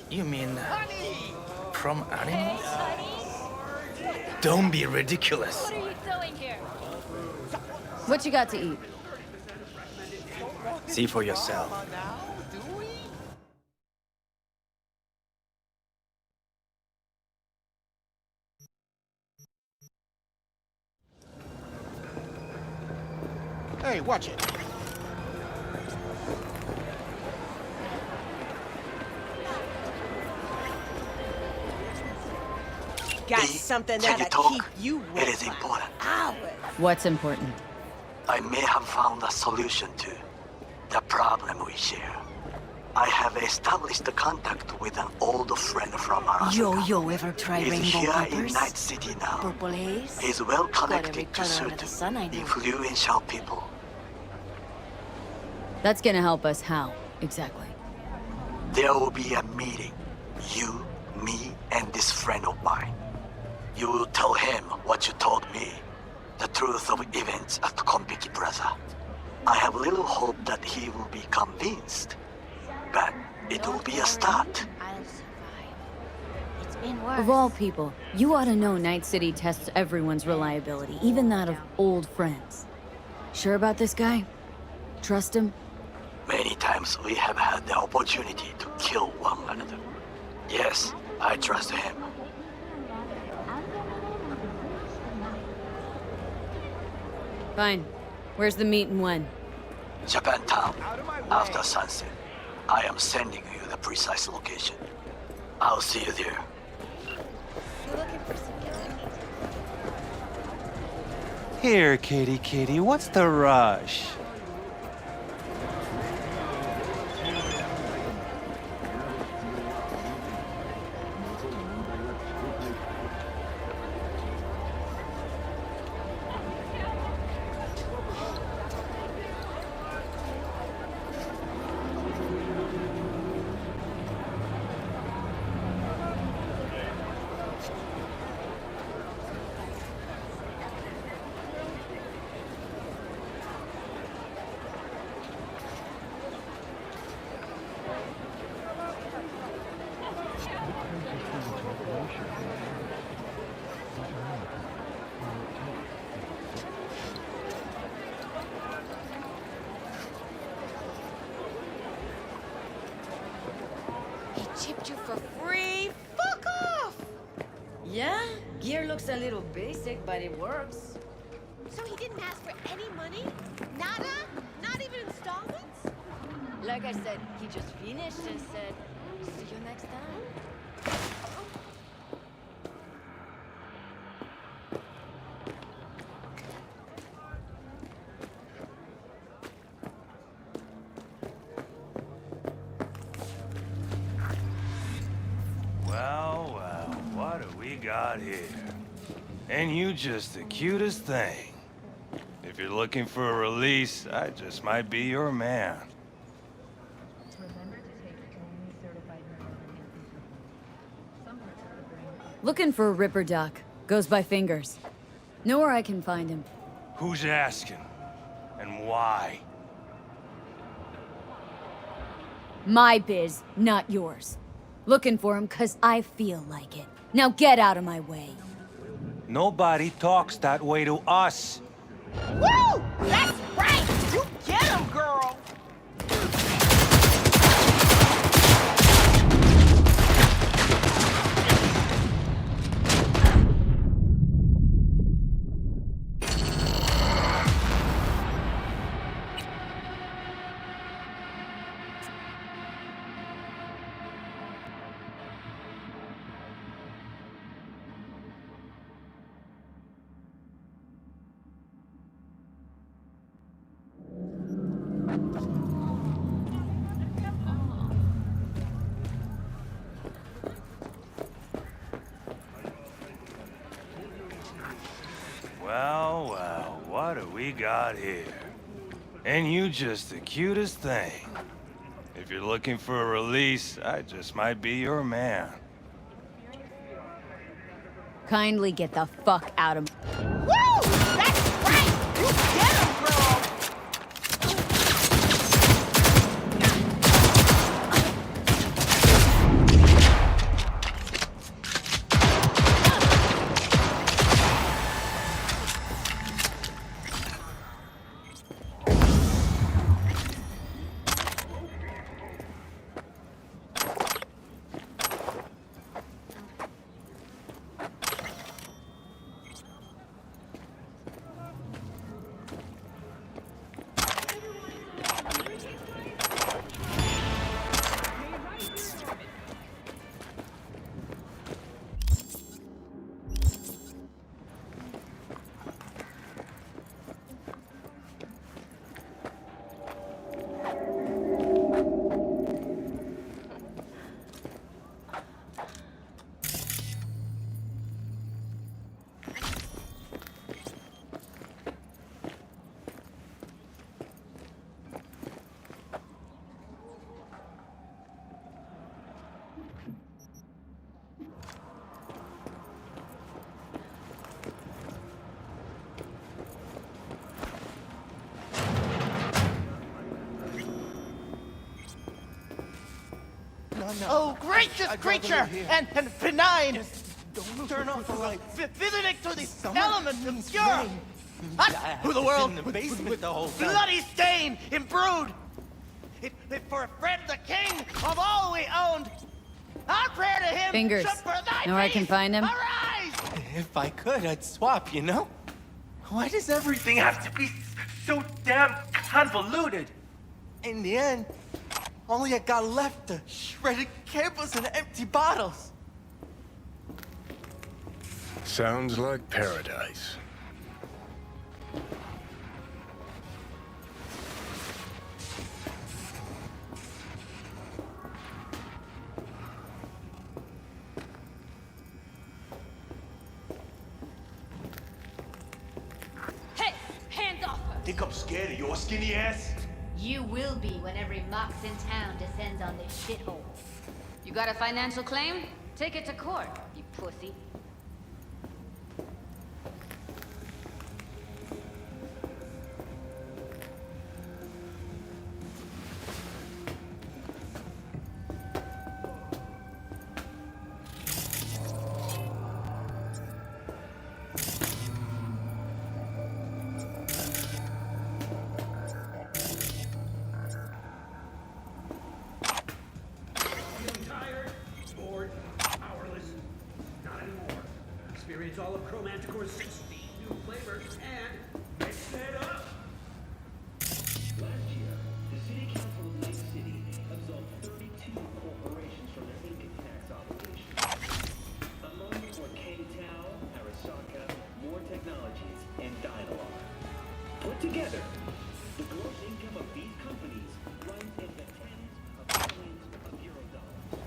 You mean from animals? Don't be ridiculous. What are you doing here? What you got to eat? See for yourself. Hey, watch it. Got something that'll keep you It is important. hours. What's important? I may have found a solution to the problem we share. I have established a contact with an old friend from Arasaka. Yo, ever try He's rainbow here in peppers? Night City now. Purple haze? He's well Got every connected to color under certain the sun, I know. influential people. That's gonna help us how, exactly? There will be a meeting. You, me, and this friend of mine. You will tell him what you told me. The truth of events at Konpeki Plaza. I have little hope that he will be convinced. But it will be a start. Of all people, you ought to know Night City tests everyone's reliability, even that of old friends. Sure about this guy? Trust him? Many times we have had the opportunity to kill one another. Yes, I trust him. Fine. Where's the meet and when? Japantown, after sunset. I am sending you the precise location. I'll see you there. Here, kitty, what's the rush? chipped you for free. Fuck off! Yeah, gear looks a little basic, but it works. So he didn't ask for any money? Nada? Not even installments? Like I said, he just finished and said, see you next time. Well, well, what do we got here? And you just the cutest thing. If you're looking for a release, I just might be your man. Looking for a Ripper Doc. Goes by Fingers. Know where I can find him. Who's asking? And why? My biz, not yours. Looking for him 'cause I feel like it. Now get out of my way. Nobody talks that way to us. Woo! That's right! You get him, girl! Well, well, what do we got here? And you just the cutest thing. If you're looking for a release, I just might be your man. Kindly get the fuck out of me. Woo! That's right! You get him, girl! Oh, gracious creature! And benign! Turn off the light. Visiting to the element of pure! Us, who the world in the basement the whole time. bloody stain, imbrued! If for a friend the king of all we owned, our prayer to him Fingers. should for thy Know where I can peace find him? arise! If I could, I'd swap, you know? Why does everything have to be so damn convoluted? In the end, only I got left are shredded cables and empty bottles. Sounds like paradise. Hey, hands off her! Think I'm scared of your skinny ass? You will be when every mox in town descends on this shithole. You got a financial claim? Take it to court, you pussy. with 16 new flavors and mix it up. Last year, the City Council of Lake City absolved 32 corporations from their income tax obligations. Among them were K-Town, Arasaka, More Technologies, and Dynalog. Put together, the gross income of these companies runs in the tens of billions of euro dollars.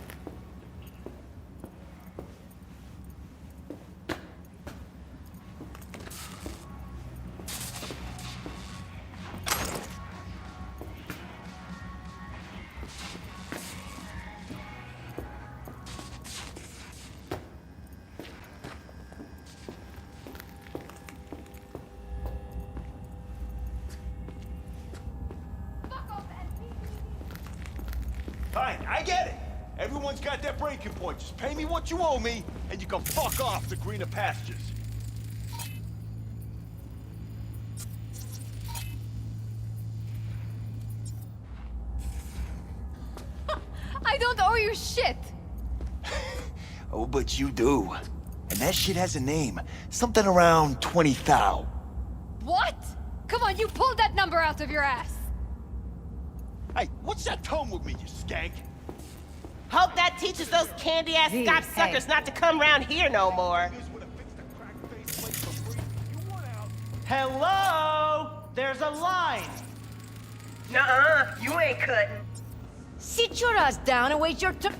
Fine, I get it. Everyone's got their breaking point. Just pay me what you owe me, and you can fuck off to greener pastures. I don't owe you shit. Oh, but you do. And that shit has a name. Something around 20 thou. What? Come on, you pulled that number out of your ass. Hey, what's that tone with me, you skank? Hope that teaches those candy-ass Scotch suckers not to come round here no more. Hello? There's a line. Nuh-uh, you ain't cutting. Sit your ass down and wait your turn.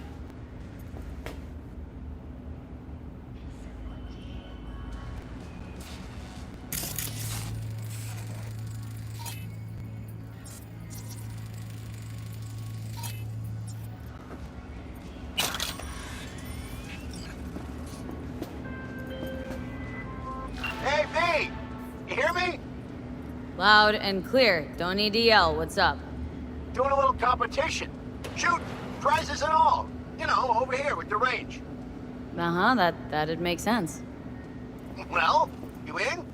Hey, V! You hear me? Loud and clear. Don't need to yell. What's up? Doing a little competition. Shoot, prizes and all. You know, over here with the range. Uh-huh, that'd make sense. Well, you in?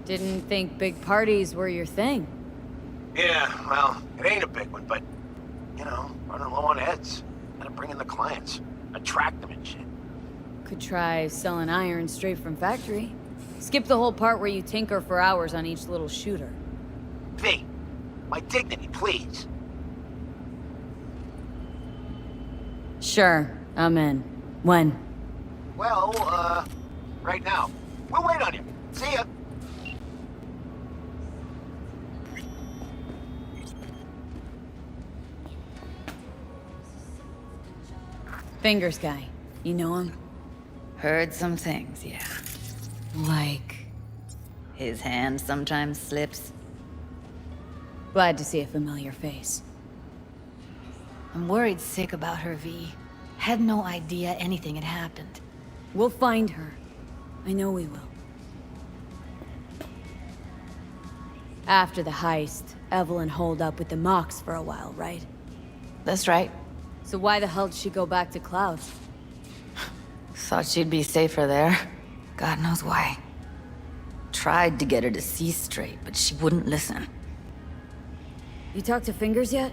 Didn't think big parties were your thing. Yeah, well, it ain't a big one, but, you know, running low on heads. Gotta bring in the clients. Attract them and shit. Could try selling iron straight from factory. Skip the whole part where you tinker for hours on each little shooter. V, my dignity, please. Sure, I'm in. When? Well, right now. We'll wait on you. See ya. Fingers guy. You know him? Heard some things, yeah. Like... His hand sometimes slips. Glad to see a familiar face. I'm worried sick about her, V. Had no idea anything had happened. We'll find her. I know we will. After the heist, Evelyn holed up with the Mox for a while, right? That's right. So why the hell did she go back to Clouds? Thought she'd be safer there. God knows why. Tried to get her to see straight, but she wouldn't listen. You talked to Fingers yet?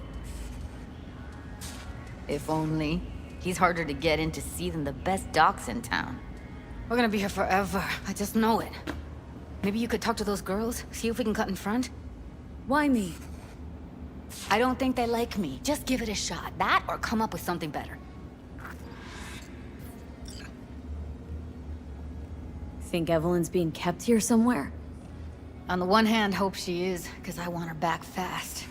If only. He's harder to get in to see than the best docs in town. We're gonna be here forever. I just know it. Maybe you could talk to those girls, see if we can cut in front? Why me? I don't think they like me. Just give it a shot. That or come up with something better. Think Evelyn's being kept here somewhere? On the one hand, hope she is, because I want her back fast.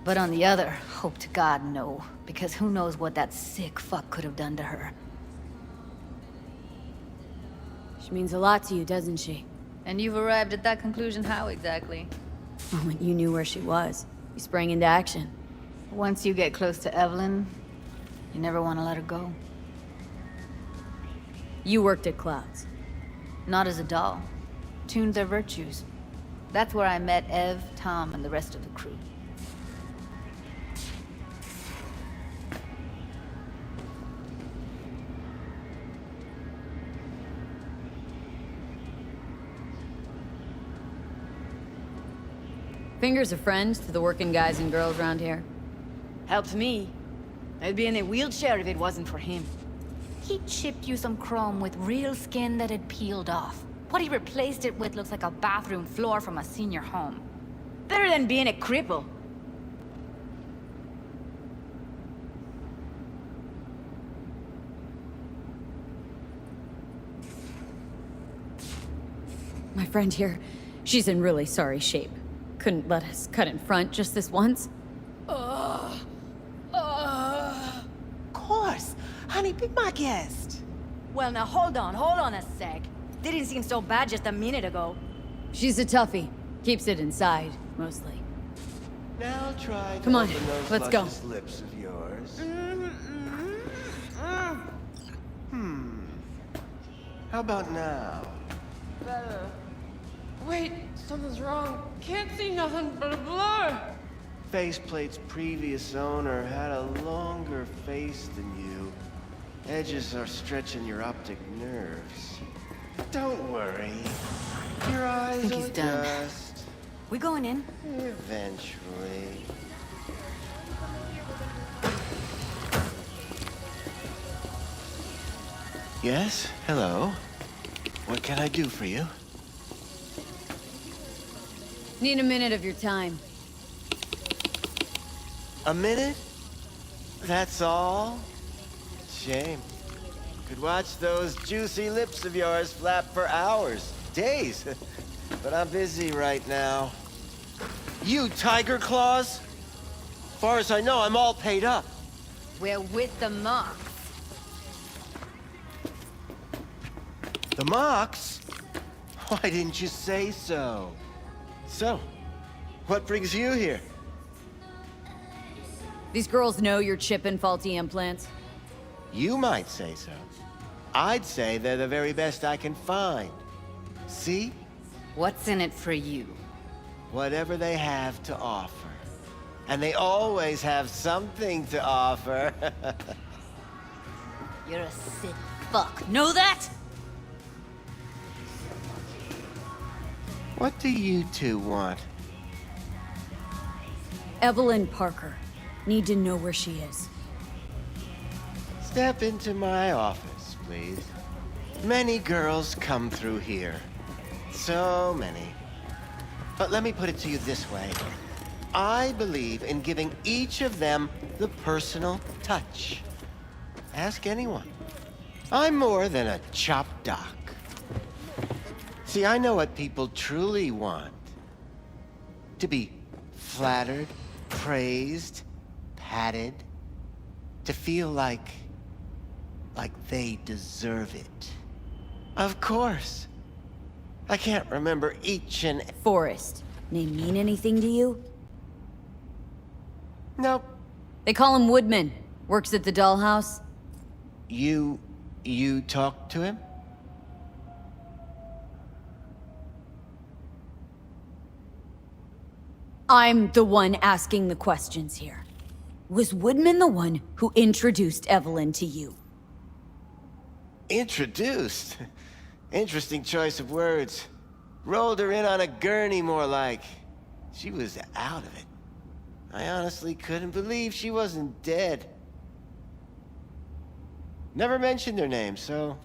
But on the other, hope to God no, because who knows what that sick fuck could have done to her. She means a lot to you, doesn't she? And you've arrived at that conclusion how exactly? The moment you knew where she was, you sprang into action. Once you get close to Evelyn, you never want to let her go. You worked at Clouds. Not as a doll. Tuned their virtues. That's where I met Ev, Tom, and the rest of the crew. Fingers a friend to the working guys and girls around here. Helped me. I'd be in a wheelchair if it wasn't for him. He chipped you some chrome with real skin that had peeled off. What he replaced it with looks like a bathroom floor from a senior home. Better than being a cripple. My friend here, she's in really sorry shape. Couldn't let us cut in front just this once. Of course. Honey, be my guest. Well, now hold on a sec. Didn't seem so bad just a minute ago. She's a toughie. Keeps it inside, mostly. Now try to Come on, open those let's go. luscious lips of yours. How about now? Better. Wait, something's wrong. Can't see nothing but a blur. Faceplate's previous owner had a longer face than you. Edges are stretching your optic nerves. Don't worry. Your eyes think will he's done. adjust. We going in? Eventually. Yes? Hello? What can I do for you? Need a minute of your time. A minute? That's all? Shame. Could watch those juicy lips of yours flap for hours, days. But I'm busy right now. You tiger claws? Far as I know, I'm all paid up. We're with the Mox. The Mox? Why didn't you say so? So, what brings you here? These girls know you're chipping faulty implants. You might say so. I'd say they're the very best I can find. See? What's in it for you? Whatever they have to offer. And they always have something to offer. You're a sick fuck. Know that? What do you two want? Evelyn Parker. Need to know where she is. Step into my office, please. Many girls come through here. So many. But let me put it to you this way. I believe in giving each of them the personal touch. Ask anyone. I'm more than a chop doc. See, I know what people truly want. To be flattered, praised, patted. To feel like they deserve it. Of course. I can't remember each and... Forrest. Name mean anything to you? Nope. They call him Woodman. Works at the dollhouse. You talked to him? I'm the one asking the questions here. Was Woodman the one who introduced Evelyn to you? Introduced? Interesting choice of words. Rolled her in on a gurney, more like. She was out of it. I honestly couldn't believe she wasn't dead. Never mentioned her name, so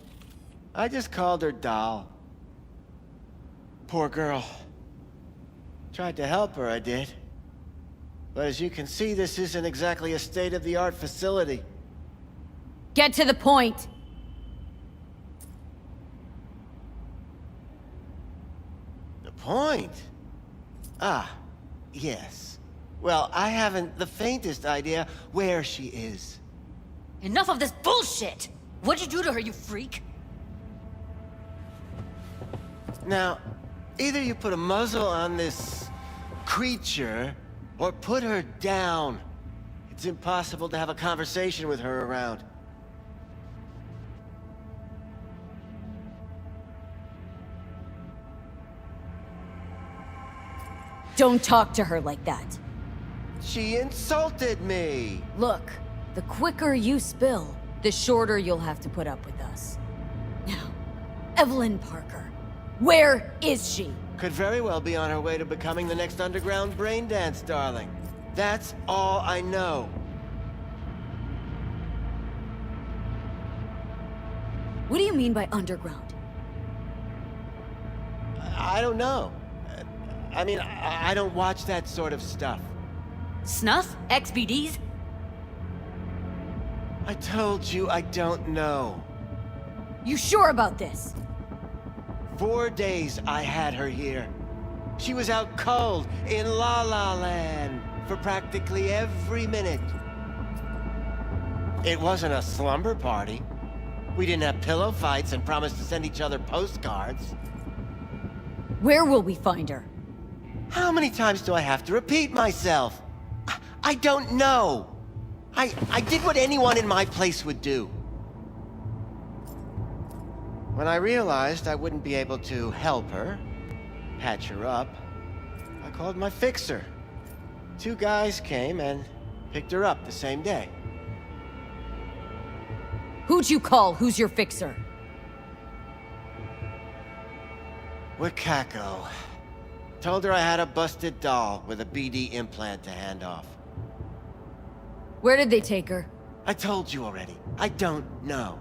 I just called her Doll. Poor girl. Tried to help her, I did. But as you can see, this isn't exactly a state-of-the-art facility. Get to the point! The point? Ah, yes. Well, I haven't the faintest idea where she is. Enough of this bullshit! What'd you do to her, you freak? Now, either you put a muzzle on this creature, or put her down. It's impossible to have a conversation with her around. Don't talk to her like that. She insulted me! Look, the quicker you spill, the shorter you'll have to put up with us. Now, Evelyn Parker. Where is she? Could very well be on her way to becoming the next underground braindance darling. That's all I know. What do you mean by underground? I don't know. I mean, I don't watch that sort of stuff. Snuff? XBDs? I told you I don't know. You sure about this? 4 days I had her here. She was out cold in La La Land for practically every minute. It wasn't a slumber party. We didn't have pillow fights and promised to send each other postcards. Where will we find her? How many times do I have to repeat myself? I don't know. I did what anyone in my place would do. When I realized I wouldn't be able to help her, patch her up, I called my fixer. 2 guys came and picked her up the same day. Who'd you call? Who's your fixer? Wakako. Told her I had a busted doll with a BD implant to hand off. Where did they take her? I told you already. I don't know.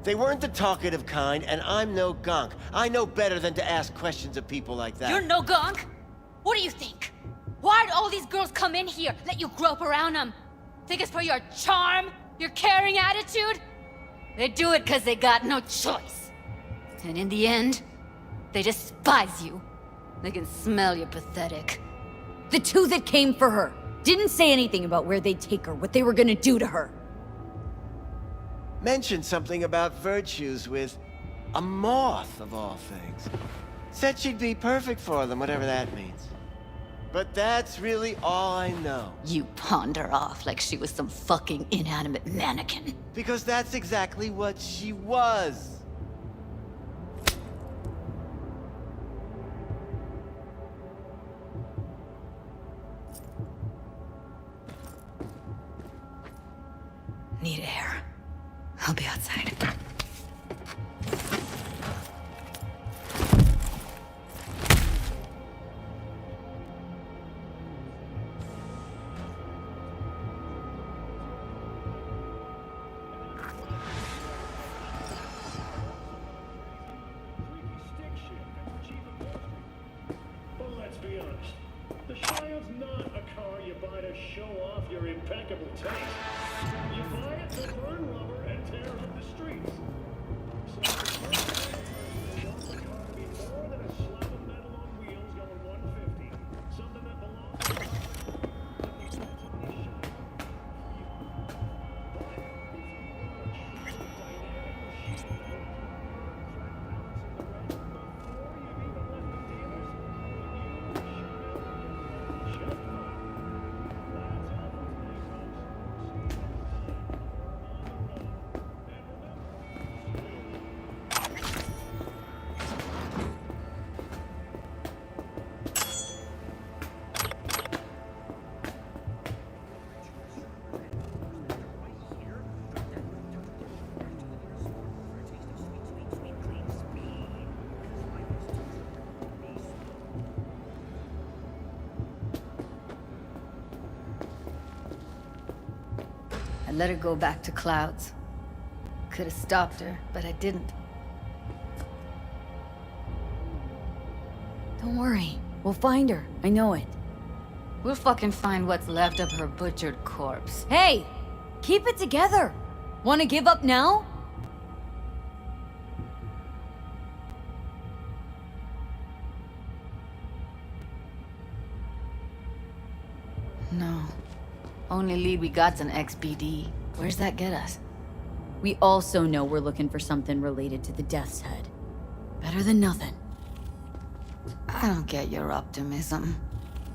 They weren't the talkative kind, and I'm no gunk. I know better than to ask questions of people like that. You're no gunk? What do you think? Why'd all these girls come in here, let you grope around them? Think it's for your charm? Your caring attitude? They do it because they got no choice. And in the end, they despise you. They can smell you're pathetic. The 2 that came for her didn't say anything about where they'd take her, what they were gonna do to her. Mentioned something about virtues with a moth, of all things. Said she'd be perfect for them, whatever that means. But that's really all I know. You pawned her off like she was some fucking inanimate mannequin. Because that's exactly what she was. Need air. I'll be outside. But let's be honest, the Child's not a car you buy to show off your impeccable taste. You buy it to burn rubber and tear up the streets. So the first thing wants the car to be more than a slab of metal on wheels going 150. Something that belongs to the I let her go back to Clouds. Could have stopped her, but I didn't. Don't worry. We'll find her. I know it. We'll fucking find what's left of her butchered corpse. Hey! Keep it together! Wanna give up now? No. Only lead we got's an XBD. Where's that get us? We also know we're looking for something related to the Death's Head. Better than nothing. I don't get your optimism.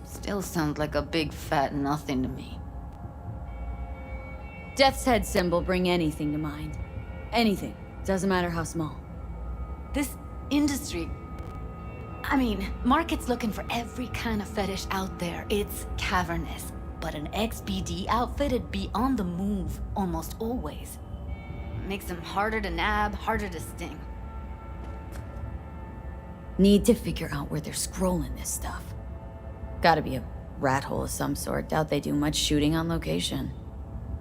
Still sounds like a big fat nothing to me. Death's Head symbol bring anything to mind. Anything. Doesn't matter how small. This industry... I mean, market's looking for every kind of fetish out there. It's cavernous. But an XBD outfit'd be on the move almost always. Makes them harder to nab, harder to sting. Need to figure out where they're scrolling this stuff. Gotta be a rat hole of some sort. Doubt they do much shooting on location.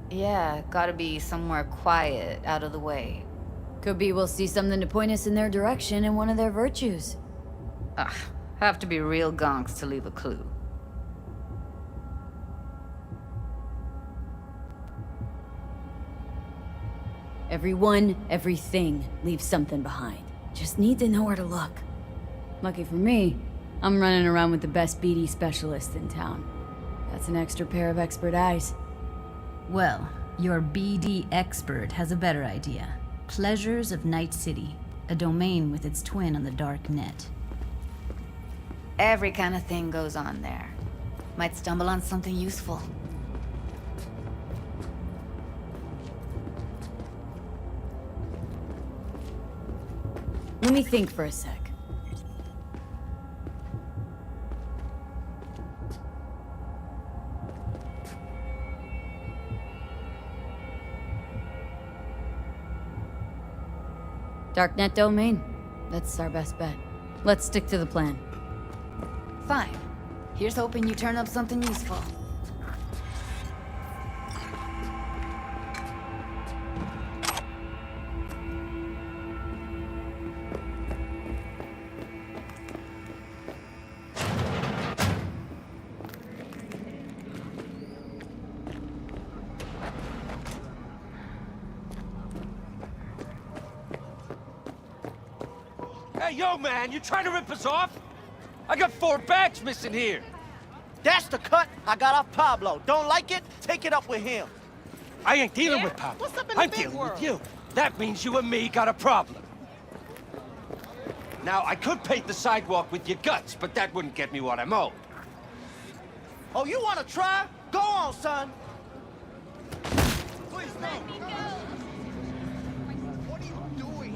Yeah, gotta be somewhere quiet, out of the way. Could be we'll see something to point us in their direction in one of their virtues. Ugh, have to be real gonks to leave a clue. Everyone, everything leaves something behind. Just need to know where to look. Lucky for me, I'm running around with the best BD specialist in town. That's an extra pair of expert eyes. Well, your BD expert has a better idea. Pleasures of Night City, a domain with its twin on the dark net. Every kind of thing goes on there. Might stumble on something useful. Let me think for a sec. Darknet domain. That's our best bet. Let's stick to the plan. Fine. Here's hoping you turn up something useful. Hey, yo, man, you trying to rip us off? I got 4 bags missing here. That's the cut I got off Pablo. Don't like it? Take it up with him. I ain't dealing with Pablo. What's up in the I'm big dealing world? with you. That means you and me got a problem. Now, I could paint the sidewalk with your guts, but that wouldn't get me what I'm owed. Oh, you want to try? Go on, son. Please, no. What are you doing?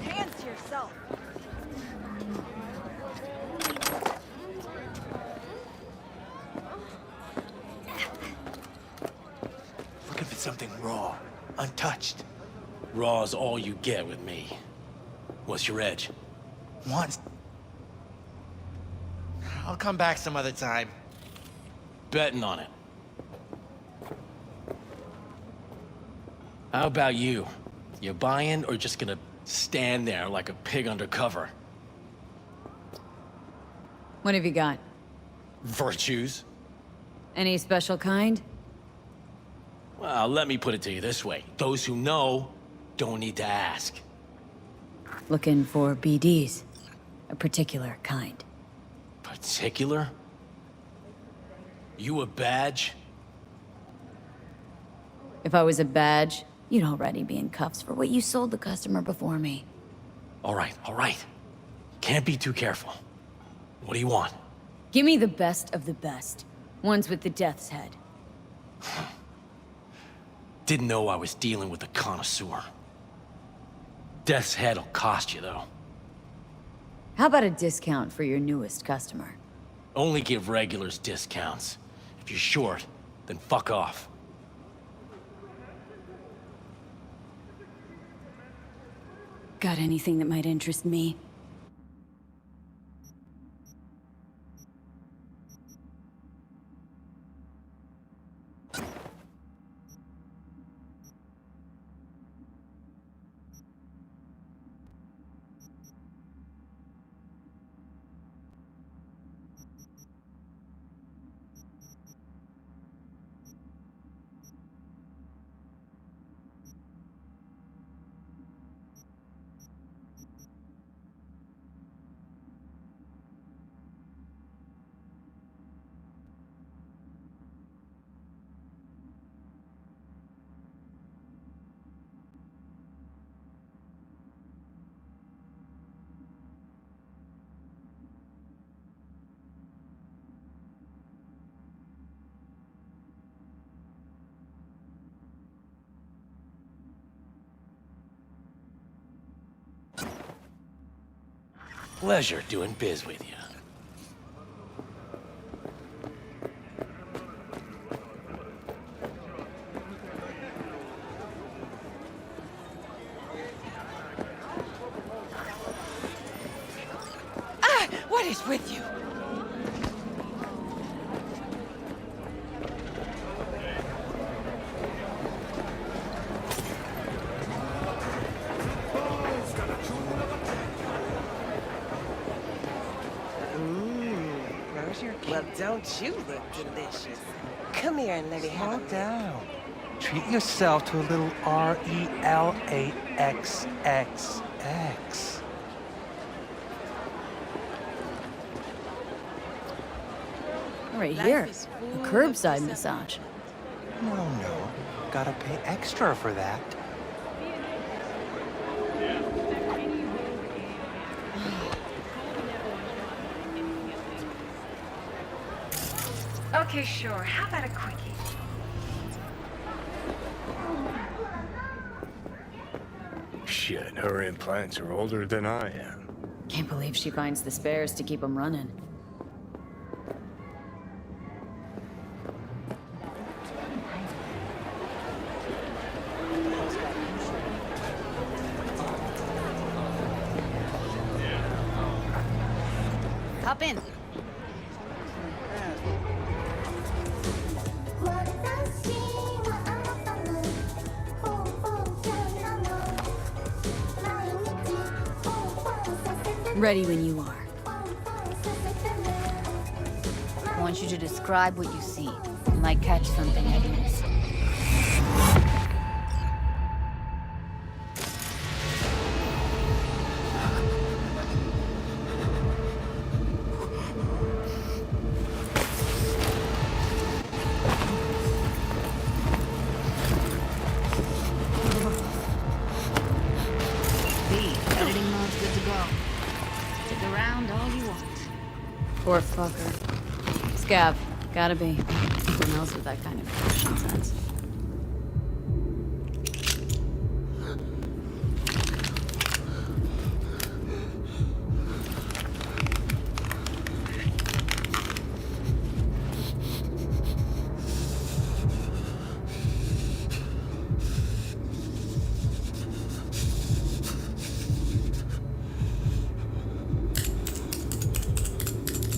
Hands to yourself. Looking for something raw, untouched. Raw's all you get with me. What's your edge? Once. I'll come back some other time. Betting on it. How about you? You buying or just gonna stand there like a pig undercover? What have you got? Virtues? Any special kind? Well, let me put it to you this way. Those who know don't need to ask. Looking for BDs. A particular kind. Particular? You a badge? If I was a badge, you'd already be in cuffs for what you sold the customer before me. All right. Can't be too careful. What do you want? Give me the best of the best. Ones with the death's head. Didn't know I was dealing with a connoisseur. Death's head'll cost you, though. How about a discount for your newest customer? Only give regulars discounts. If you're short, then fuck off. Got anything that might interest me? Pleasure doing biz with you. What is with you? Well, don't you look delicious? Come here and let me have a look. Down. Treat yourself to a little RELAXX. Right here. A curbside massage. No. Gotta pay extra for that. Okay, sure. How about a quickie? Shit, her implants are older than I am. Can't believe she finds the spares to keep them running. Hop in. What the sea Ready when you are. I want you to describe what you see. You might catch something I've missed. Editing mode's good to go. Stick around all you want. Poor fucker. Scav. Gotta be. Someone else with that kind of fashion sense.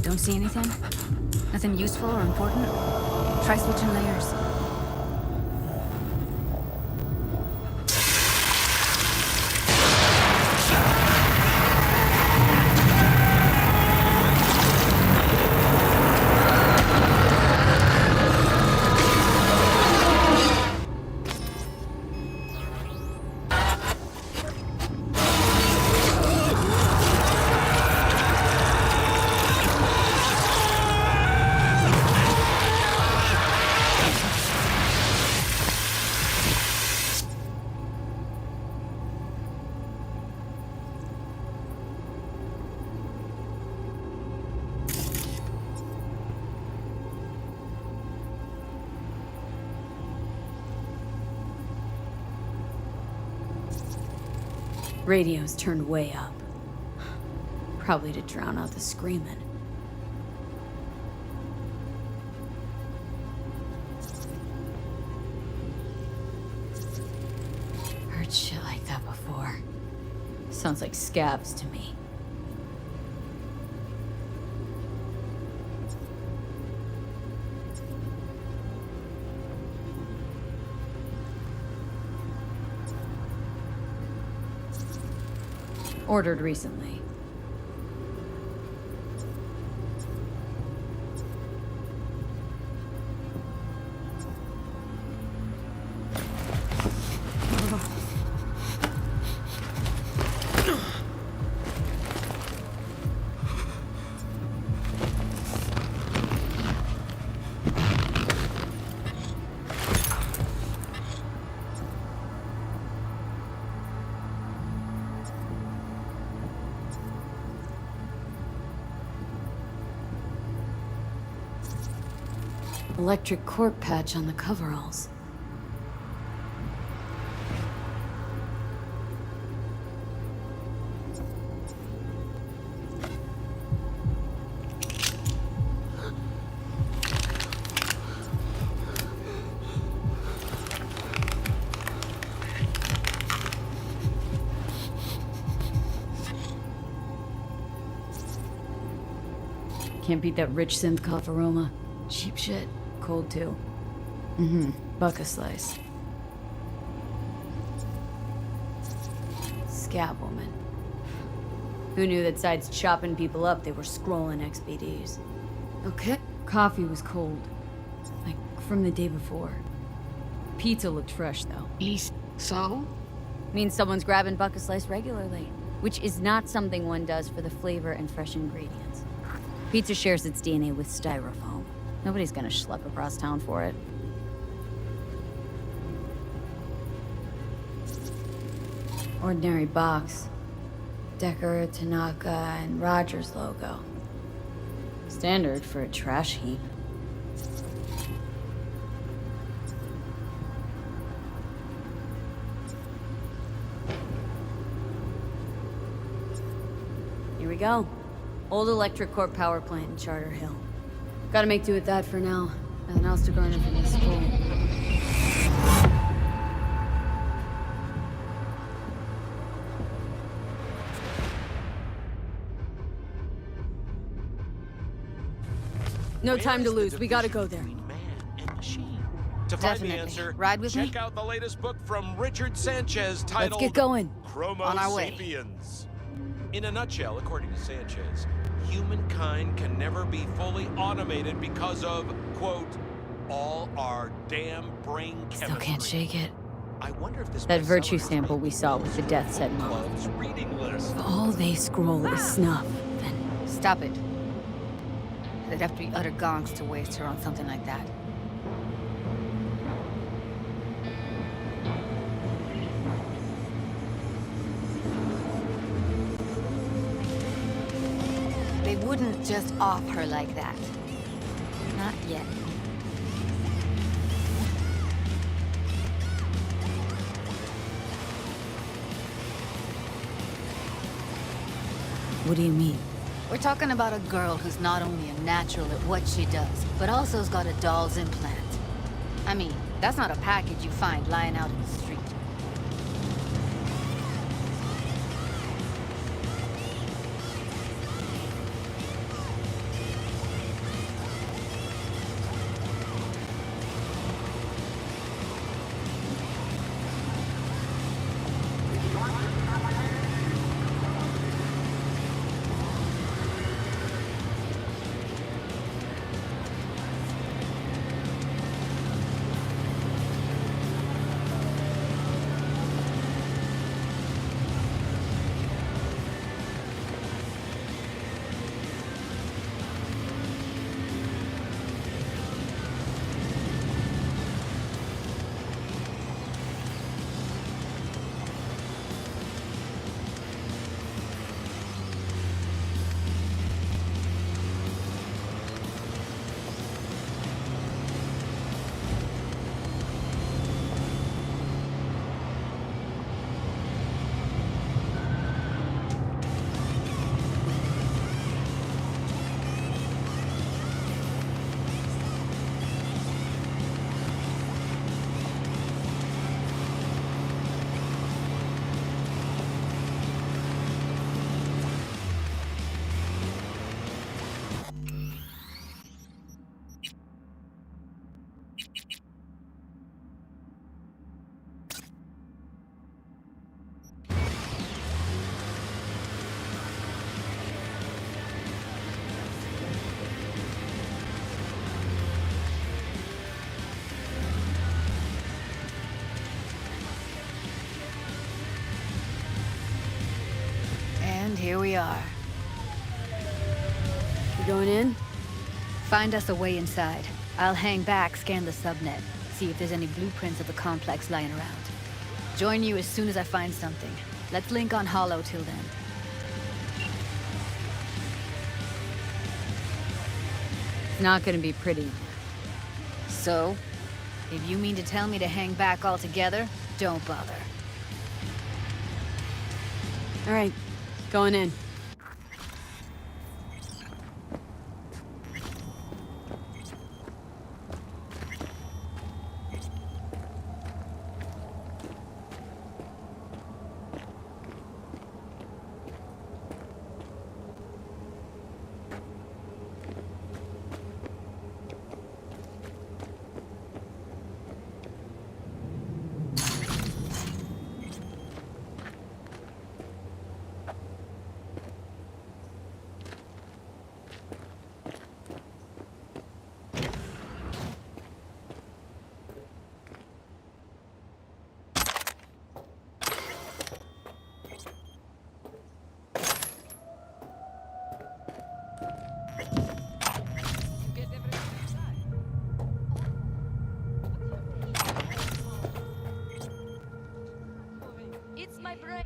Don't see anything? Nothing useful or important? Try switching layers. Radio's turned way up. Probably to drown out the screaming. Heard shit like that before. Sounds like scabs to me. Ordered recently. Electric corp patch on the coveralls. Can't beat that rich synth cough aroma. Cheap shit. Cold too. Buck a slice. Scab woman. Who knew that besides chopping people up, they were scrolling XBDs? Okay. Coffee was cold. Like, from the day before. Pizza looked fresh, though. So? Means someone's grabbing Buck a slice regularly. Which is not something one does for the flavor and fresh ingredients. Pizza shares its DNA with styrofoam. Nobody's gonna schlep across town for it. Ordinary box. Decker, Tanaka, and Rogers logo. Standard for a trash heap. Here we go. Old electric corp power plant in Charter Hill. Gotta make do with that for now. Nothing else to garner from this school. No time to lose. We gotta go there. To find the Definitely. answer, Ride with me? check out the latest book from Richard Sanchez titled Let's get going. Chromo On our way. Sapiens. In a nutshell, according to Sanchez, humankind can never be fully automated because of, quote, all our damn brain chemistry. Still can't shake it. I wonder if this That virtue bestseller has sample we made saw with the death book set moth. club's reading list. If all they scroll is snuff, then Stop it. They'd have to be utter gonks to waste her on something like that. They wouldn't just off her like that. Not yet. what do you mean? We're talking about a girl who's not only a natural at what she does, but also's got a doll's implant. I mean, that's not a package you find lying out in the street. And here we are. You going in? Find us a way inside. I'll hang back, scan the subnet, see if there's any blueprints of the complex lying around. Join you as soon as I find something. Let's link on Hollow till then. It's not gonna be pretty. So, if you mean to tell me to hang back altogether, don't bother. All right, going in. It's my brain.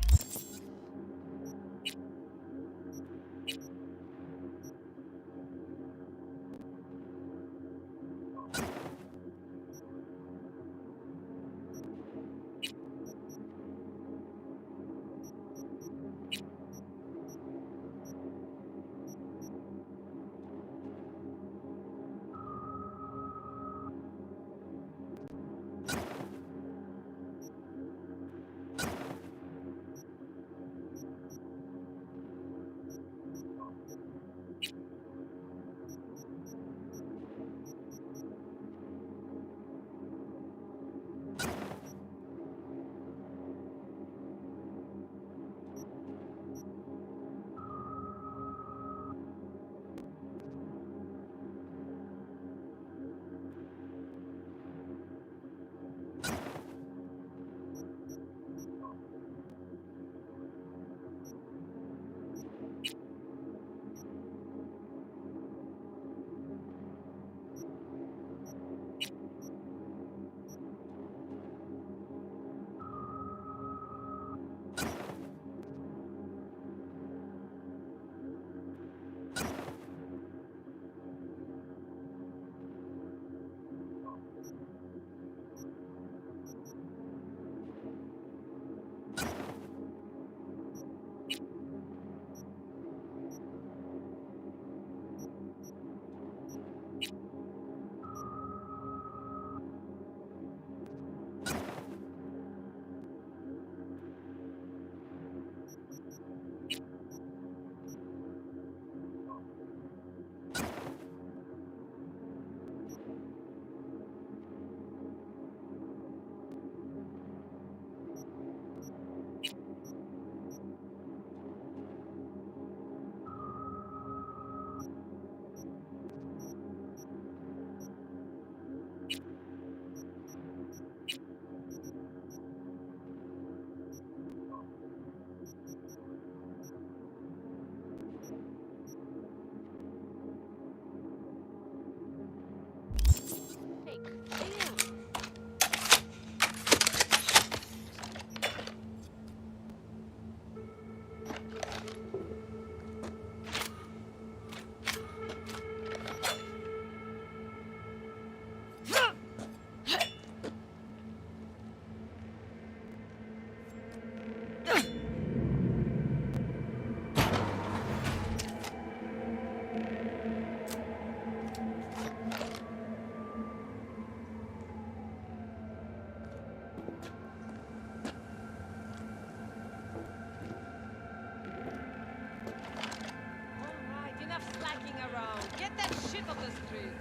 the street.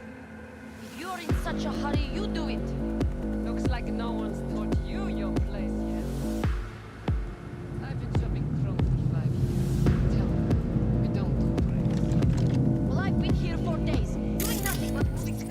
If you're in such a hurry, you do it. Looks like no one's taught you your place yet. I've been shopping drunk for 5 years. Tell me, we don't do tricks. Well, I've been here for days, doing nothing but moving.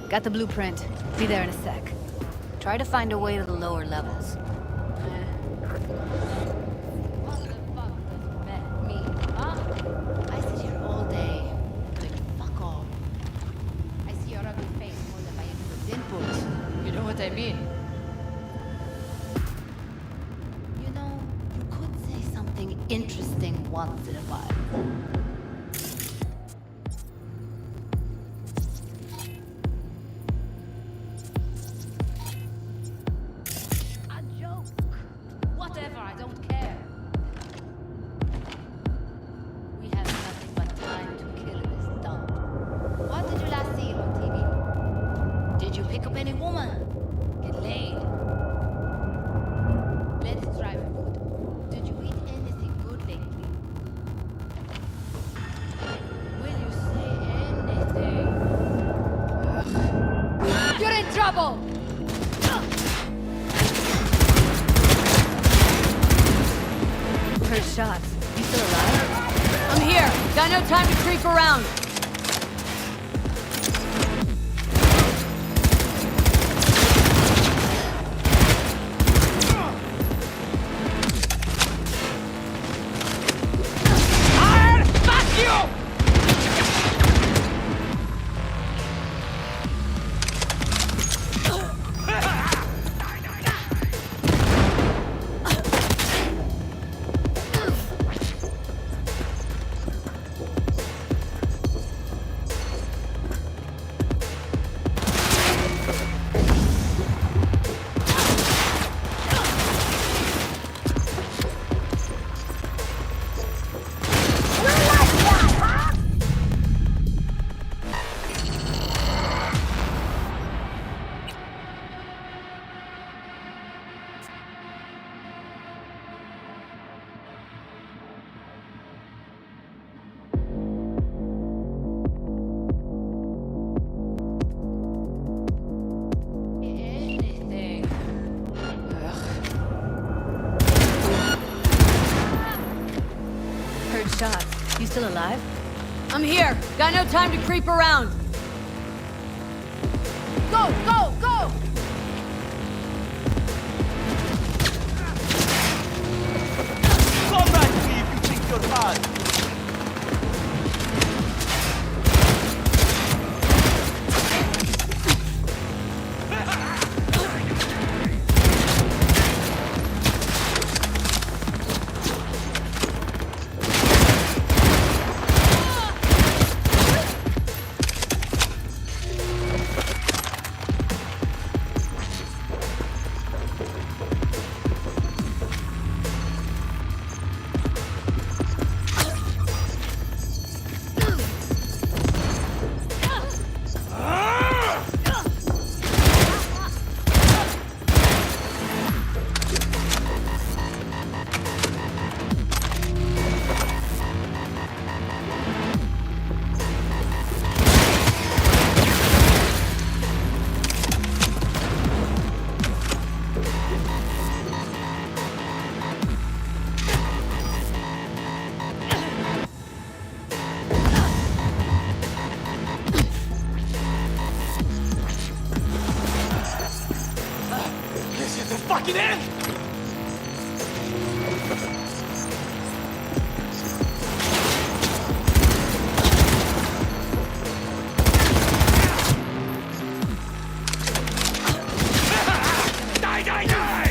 Got the blueprint. Be there in a sec. Try to find a way to the lower levels. What the fuck does met mean, huh? I sit here all day, doing fuck all. I see your ugly face more than my input. You know what I mean? You know, you could say something interesting once in a while. Whatever, I don't care. We have nothing but time to kill in this dump. What did you last see on TV? Did you pick up any woman? Get laid? Let's try food. Did you eat anything good lately? Will you say anything? You're in trouble! Heard shots. You still alive? I'm here. Got no time to creep around. Fuck you! Shots. You still alive? I'm here. Got no time to creep around. Go, go, go! side. This is the fucking end! Die, die, die!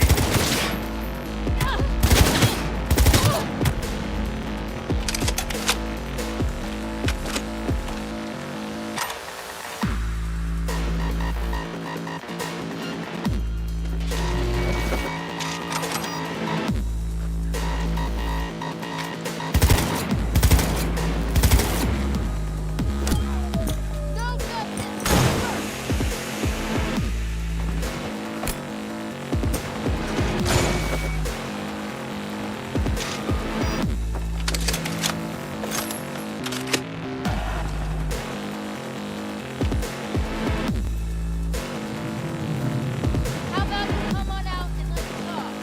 How about you come on out and let's talk?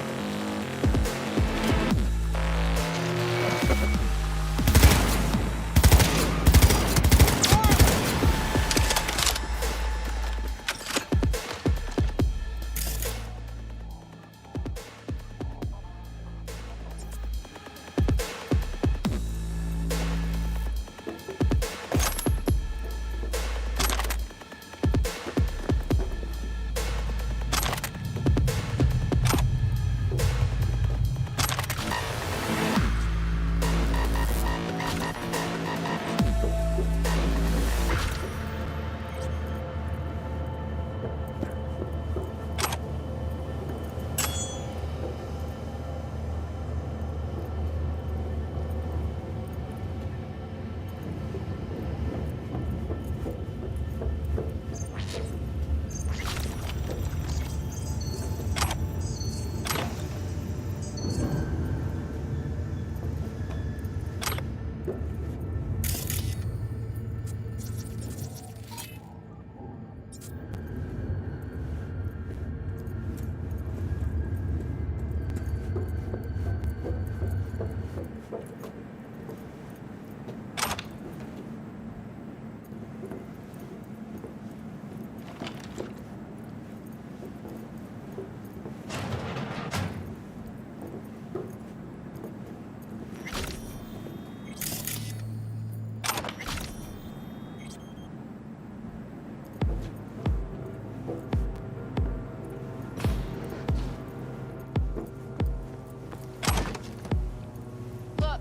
Look,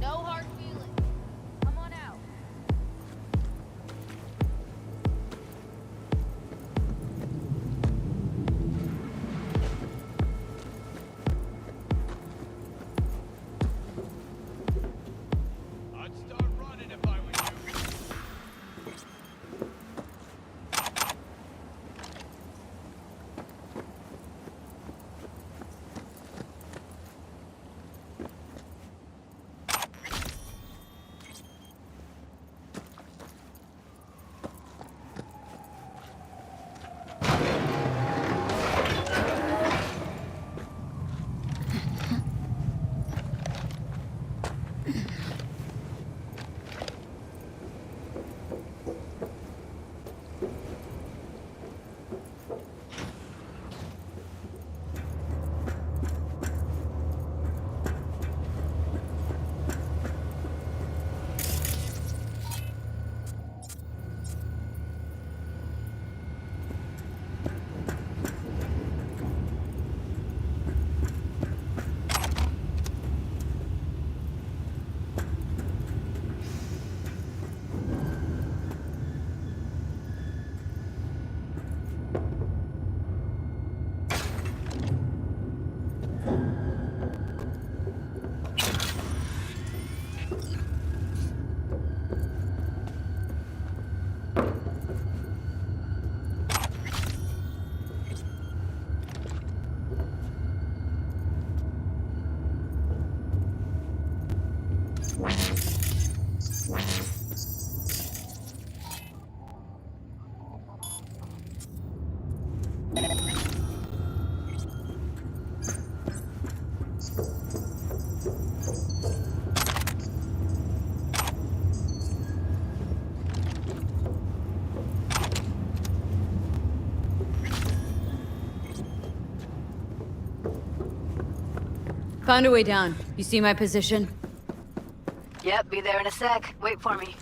no hard feelings. Come on out. I'd start running if I were you. Found a way down. You see my position? Yep, be there in a sec. Wait for me.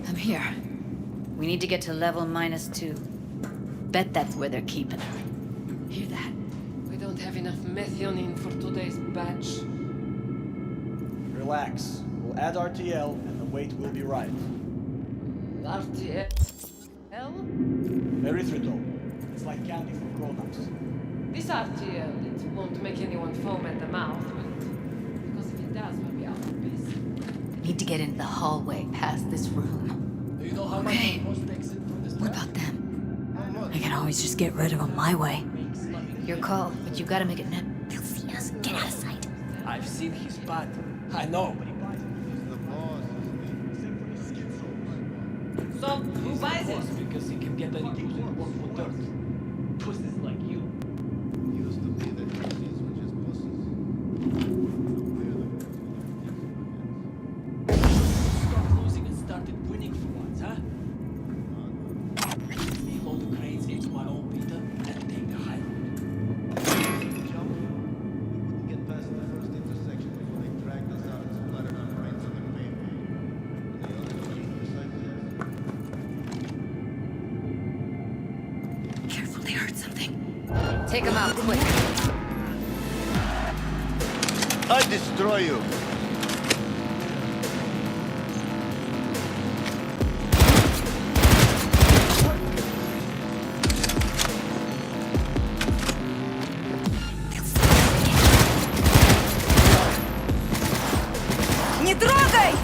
I'm here. We need to get to level -2. Bet that's where they're keeping her. Hear that? We don't have enough methionine for today's batch. Relax. We'll add RTL and the weight will be right. RTL? Erythritol. It's like candy for grown-ups. This RTL, it won't make anyone foam at the mouth, will it? Because if it does, we'll be out of business. Need to get into the hallway past this room. Do you know how much Okay. it costs to exit from this What about them? I can always just get rid of them my way. Your call, but you gotta make it net. They'll see us. Get out of sight. I've seen his butt. I know. So, who buys it? Because he can get any use in work for dirt. Pussies like you. Stop losing and started winning for once, huh? Me load the crates into my old beater and take the high road. Careful, they heard something. Take them out quick. I destroy you. Не трогай!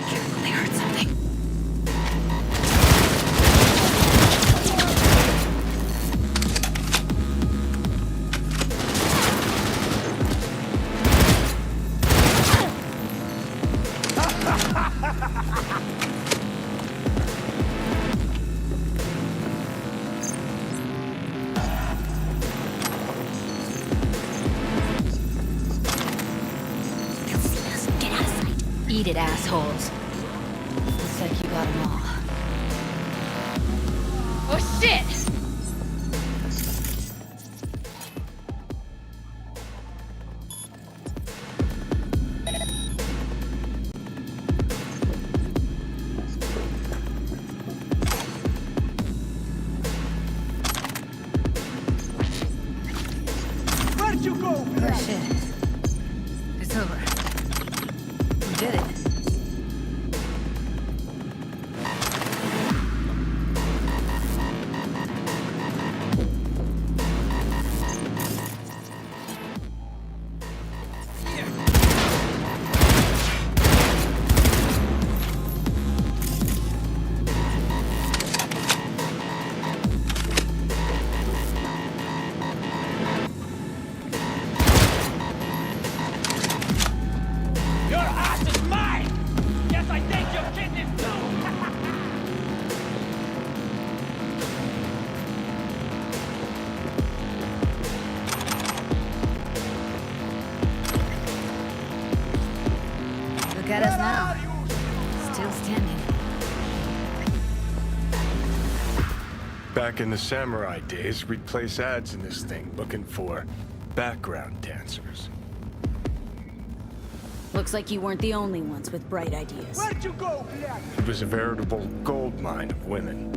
Careful, they heard something. They'll see us. Get out of sight. Eat it, assholes. Looks like you got them all. Oh, shit! Where'd you go? Oh, shit. It's over. We did it. Your ass is mine! Yes, I think your kidneys too! Look at us now. Still standing. Back in the samurai days, we'd place ads in this thing looking for background dancers. Looks like you weren't the only ones with bright ideas. Where'd you go, Black? It was a veritable gold mine of women.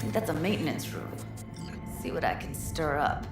think that's a maintenance room. See what I can stir up.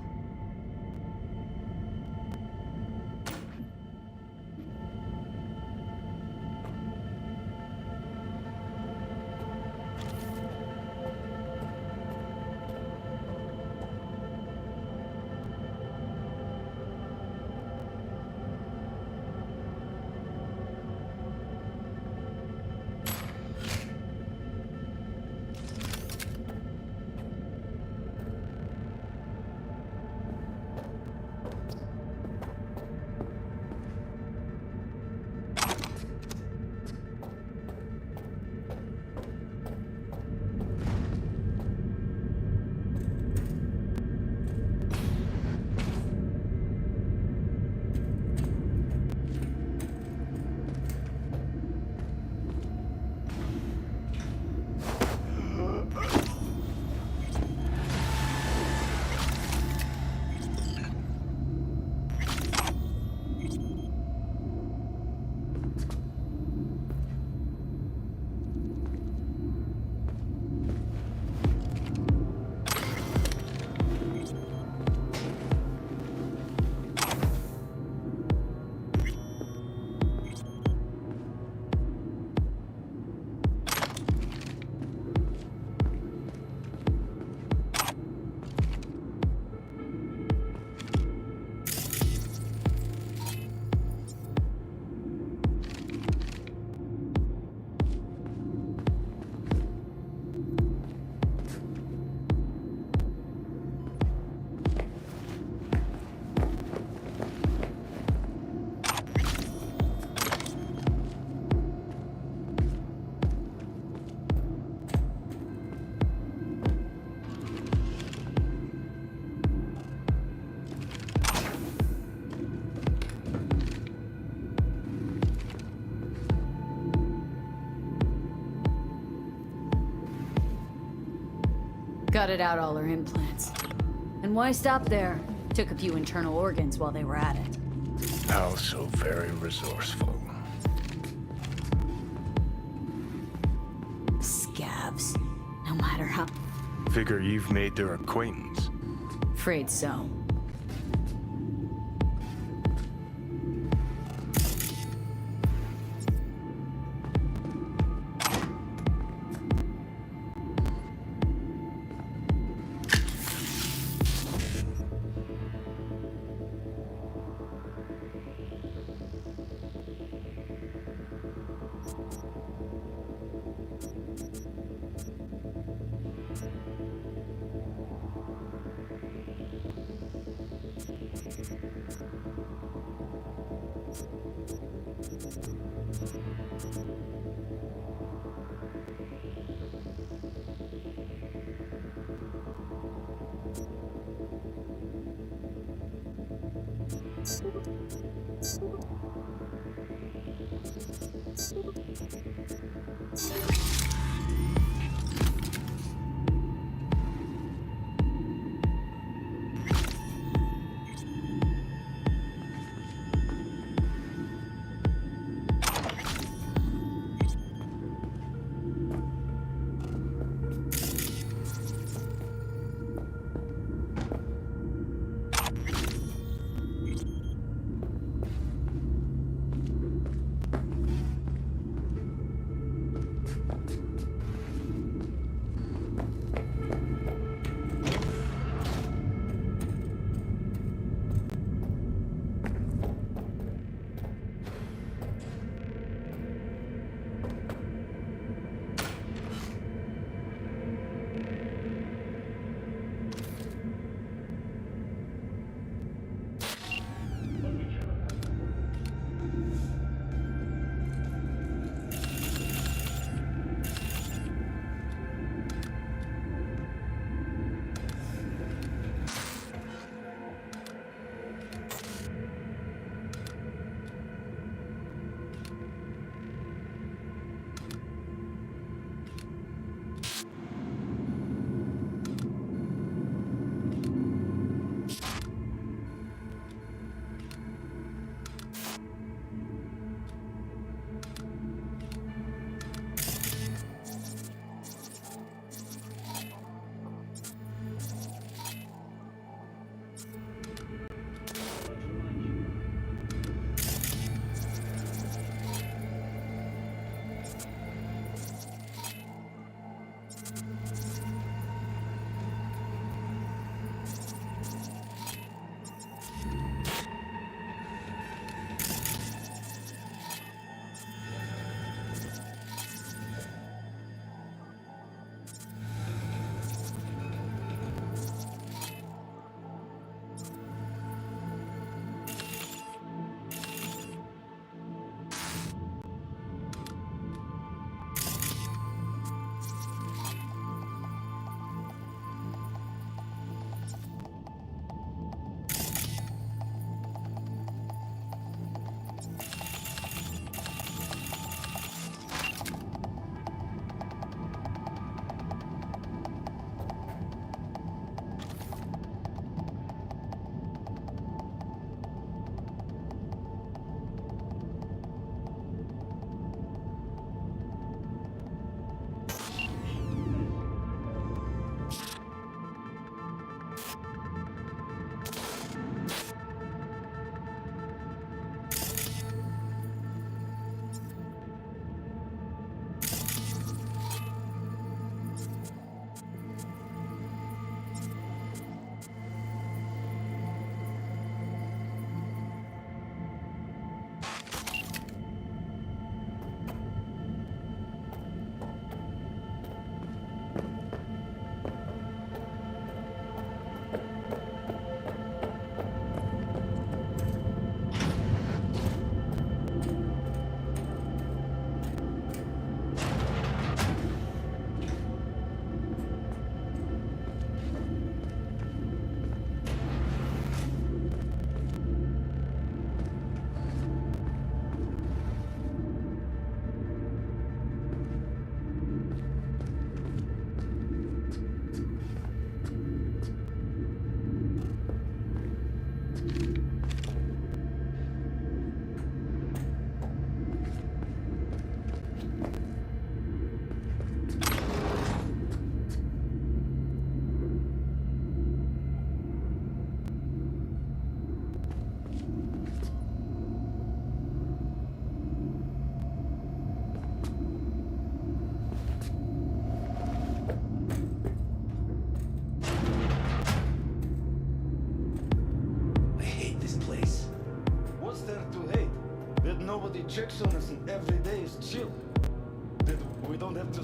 Gutted out all her implants. And why stop there? Took a few internal organs while they were at it. Also very resourceful. Scabs. No matter how... Figure you've made their acquaintance. Afraid so. nobody checks on us and every day is chill. That we don't have to...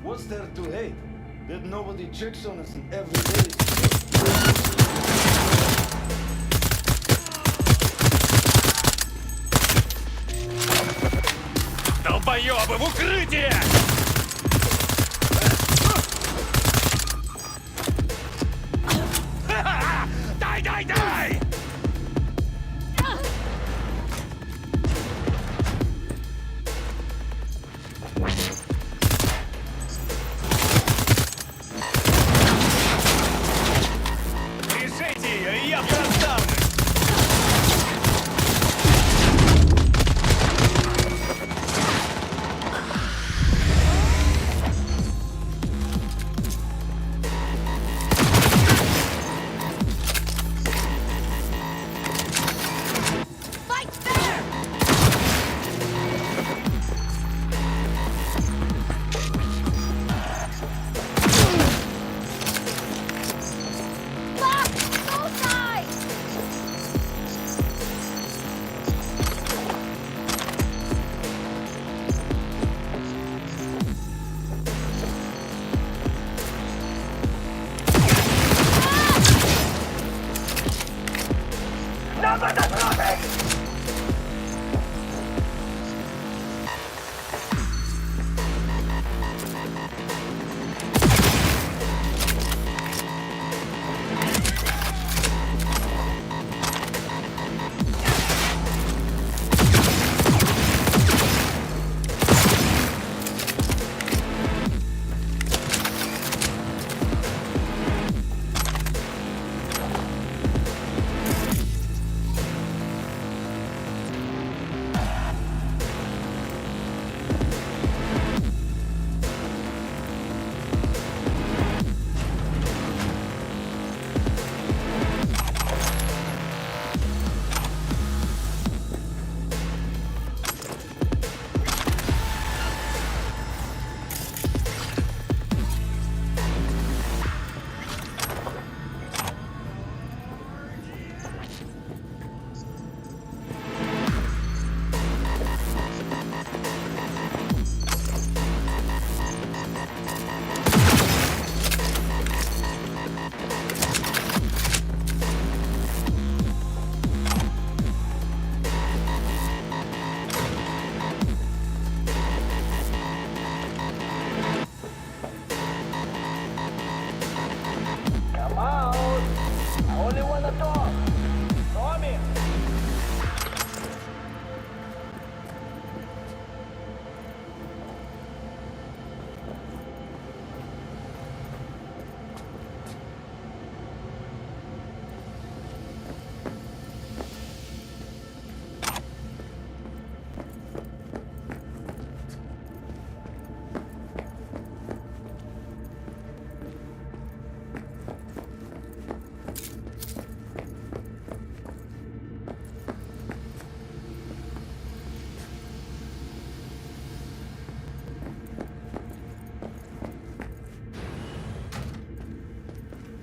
What's there to hate? That nobody checks on us and every day is Долбоёбы, в укрытие! Дай, дай, дай! Решите ее, и я проставлю!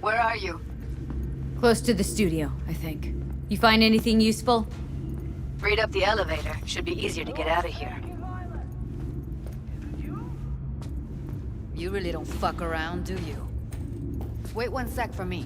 Where are you? Close to the studio, I think. You find anything useful? Freed up the elevator. Should be easier to get out of here. You really don't fuck around, do you? Wait 1 sec for me.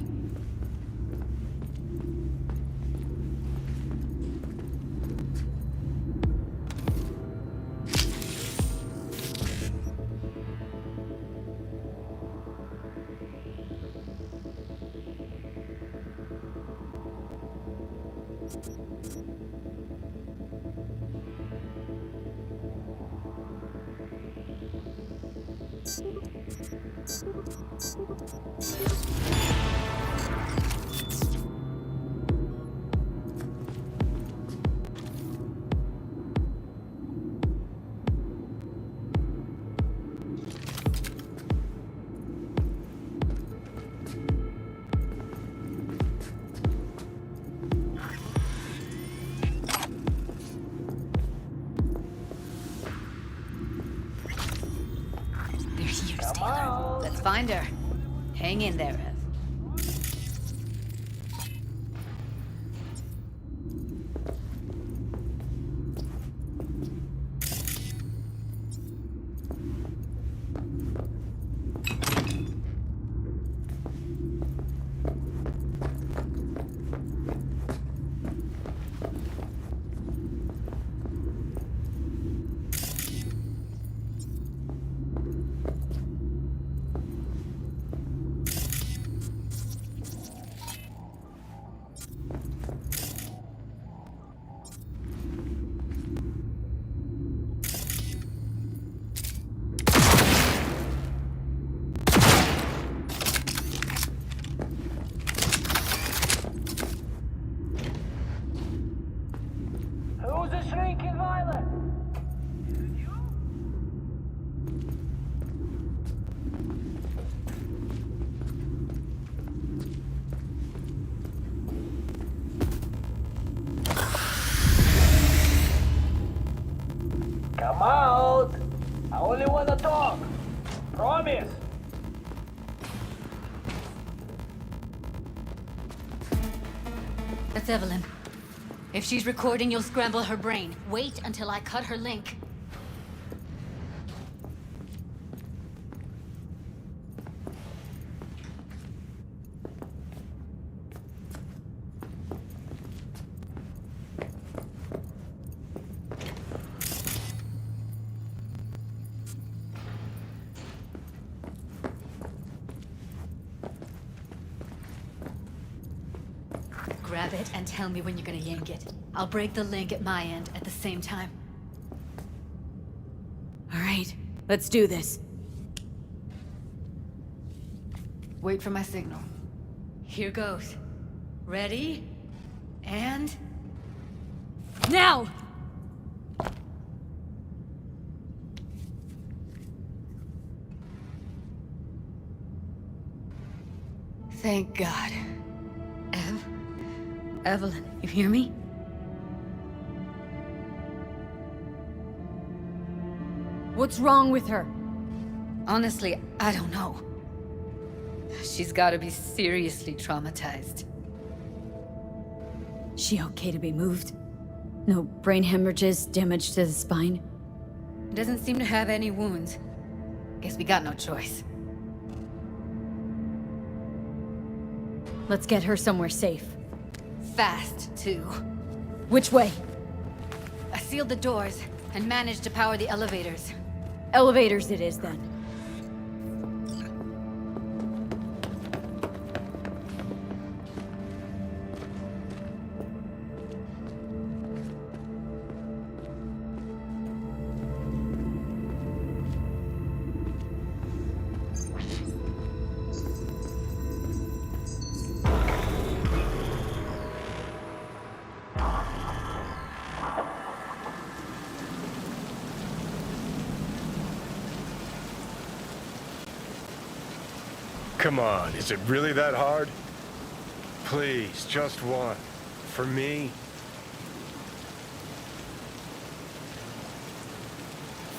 They're here, Taylor. Let's find her. Hang in there, Ev. Who's a shrieking violet? Come out! I only want to talk. Promise. That's Evelyn. If she's recording, you'll scramble her brain. Wait until I cut her link. Grab it and tell me when you're gonna yank it. I'll break the link at my end at the same time. All right, let's do this. Wait for my signal. Here goes. Ready? And... now! Thank God. Evelyn, you hear me? What's wrong with her? Honestly, I don't know. She's gotta be seriously traumatized. She okay to be moved? No brain hemorrhages, damage to the spine? Doesn't seem to have any wounds. Guess we got no choice. Let's get her somewhere safe. Fast, too. Which way? I sealed the doors and managed to power the elevators. Elevators it is, then. Come on, is it really that hard? Please, just one. For me?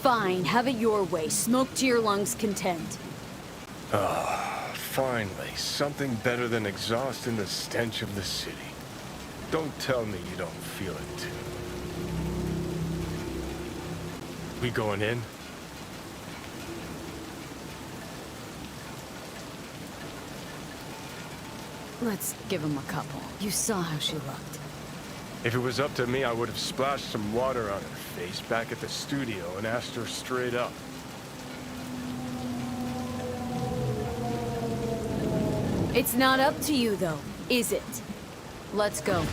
Fine, have it your way. Smoke to your lungs' content. Ah, Finally, something better than exhaust and the stench of the city. Don't tell me you don't feel it too. We going in? Let's give him a couple. You saw how she looked. If it was up to me, I would have splashed some water on her face back at the studio and asked her straight up. It's not up to you, though, is it? Let's go.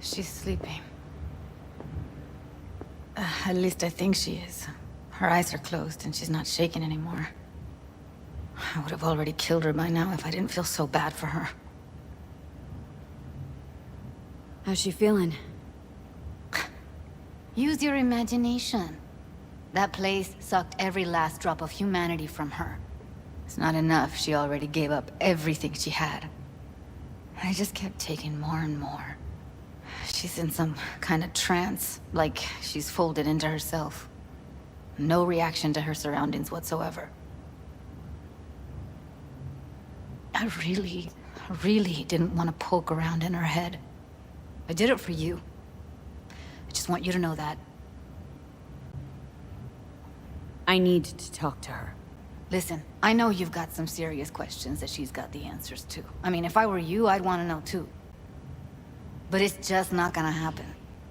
She's sleeping. At least I think she is. Her eyes are closed and she's not shaking anymore. I would have already killed her by now if I didn't feel so bad for her. How's she feeling? Use your imagination. That place sucked every last drop of humanity from her. It's not enough, she already gave up everything she had. I just kept taking more and more. She's in some kind of trance, like she's folded into herself. No reaction to her surroundings whatsoever. I really didn't want to poke around in her head. I did it for you. I just want you to know that. I need to talk to her. Listen, I know you've got some serious questions that she's got the answers to. I mean, if I were you, I'd want to know too. But it's just not gonna happen.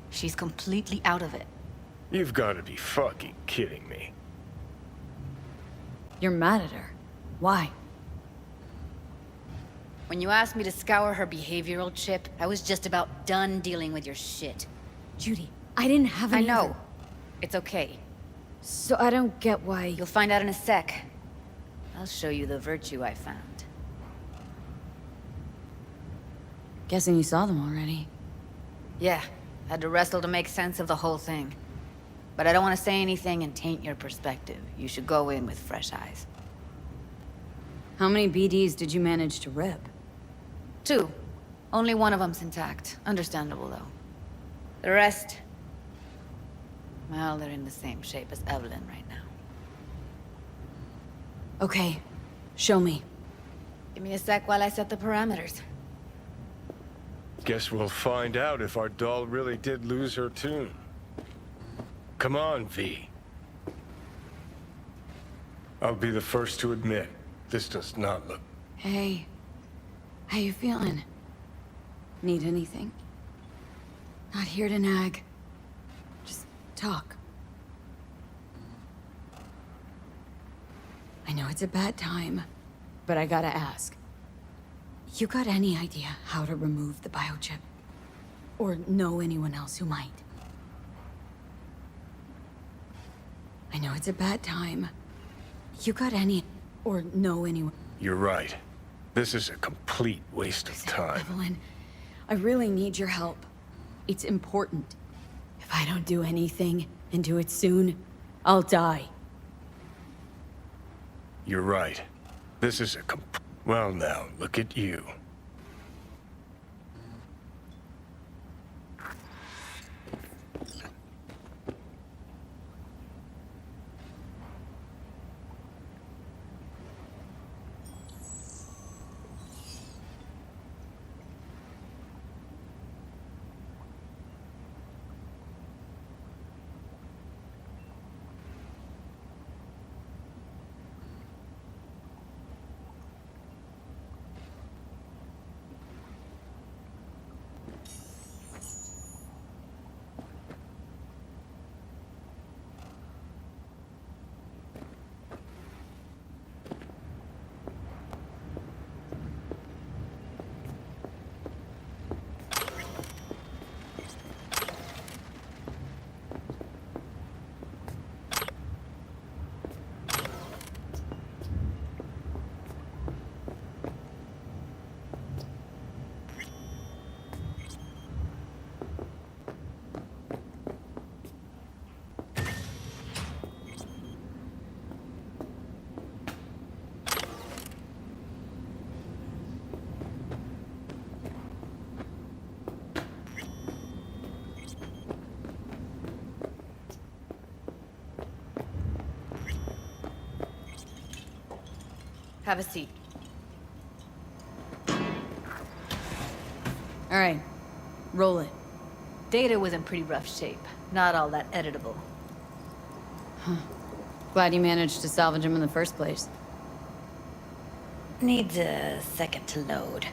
She's completely out of it. You've got to be fucking kidding me. You're mad at her. Why? When you asked me to scour her behavioral chip, I was just about done dealing with your shit. Judy, I didn't have any I know. other- It's okay. So I don't get why... You'll find out in a sec. I'll show you the virtue I found. Guessing you saw them already. Yeah, had to wrestle to make sense of the whole thing. But I don't want to say anything and taint your perspective. You should go in with fresh eyes. How many BDs did you manage to rip? 2. Only one of them's intact. Understandable, though. The rest... well, they're in the same shape as Evelyn right now. Okay, show me. Give me a sec while I set the parameters. Guess we'll find out if our doll really did lose her tune. Come on, V. I'll be the first to admit, this does not look... Hey, how you feeling? Need anything? Not here to nag. Just talk. I know it's a bad time, but I gotta ask. You got any idea how to remove the biochip? Or know anyone else who might? I know it's a bad time. You got any... or know anyone... You're right. This is a complete waste of time. Evelyn, I really need your help. It's important. If I don't do anything, and do it soon, I'll die. You're right. This is a well now, look at you. Have a seat. All right, roll it. Data was in pretty rough shape. Not all that editable. Glad you managed to salvage him in the first place. Needs a second to load.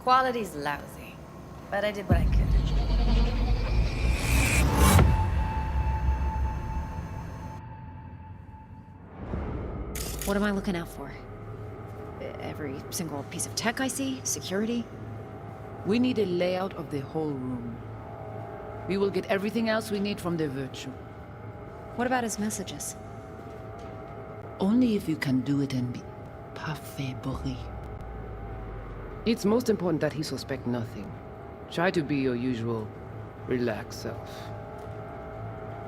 Quality's lousy, but I did what I could. What am I looking out for? Every single piece of tech I see? Security? We need a layout of the whole room. We will get everything else we need from the virtue. What about his messages? Only if you can do it and be parfait bourré. It's most important that he suspect nothing. Try to be your usual, relaxed self.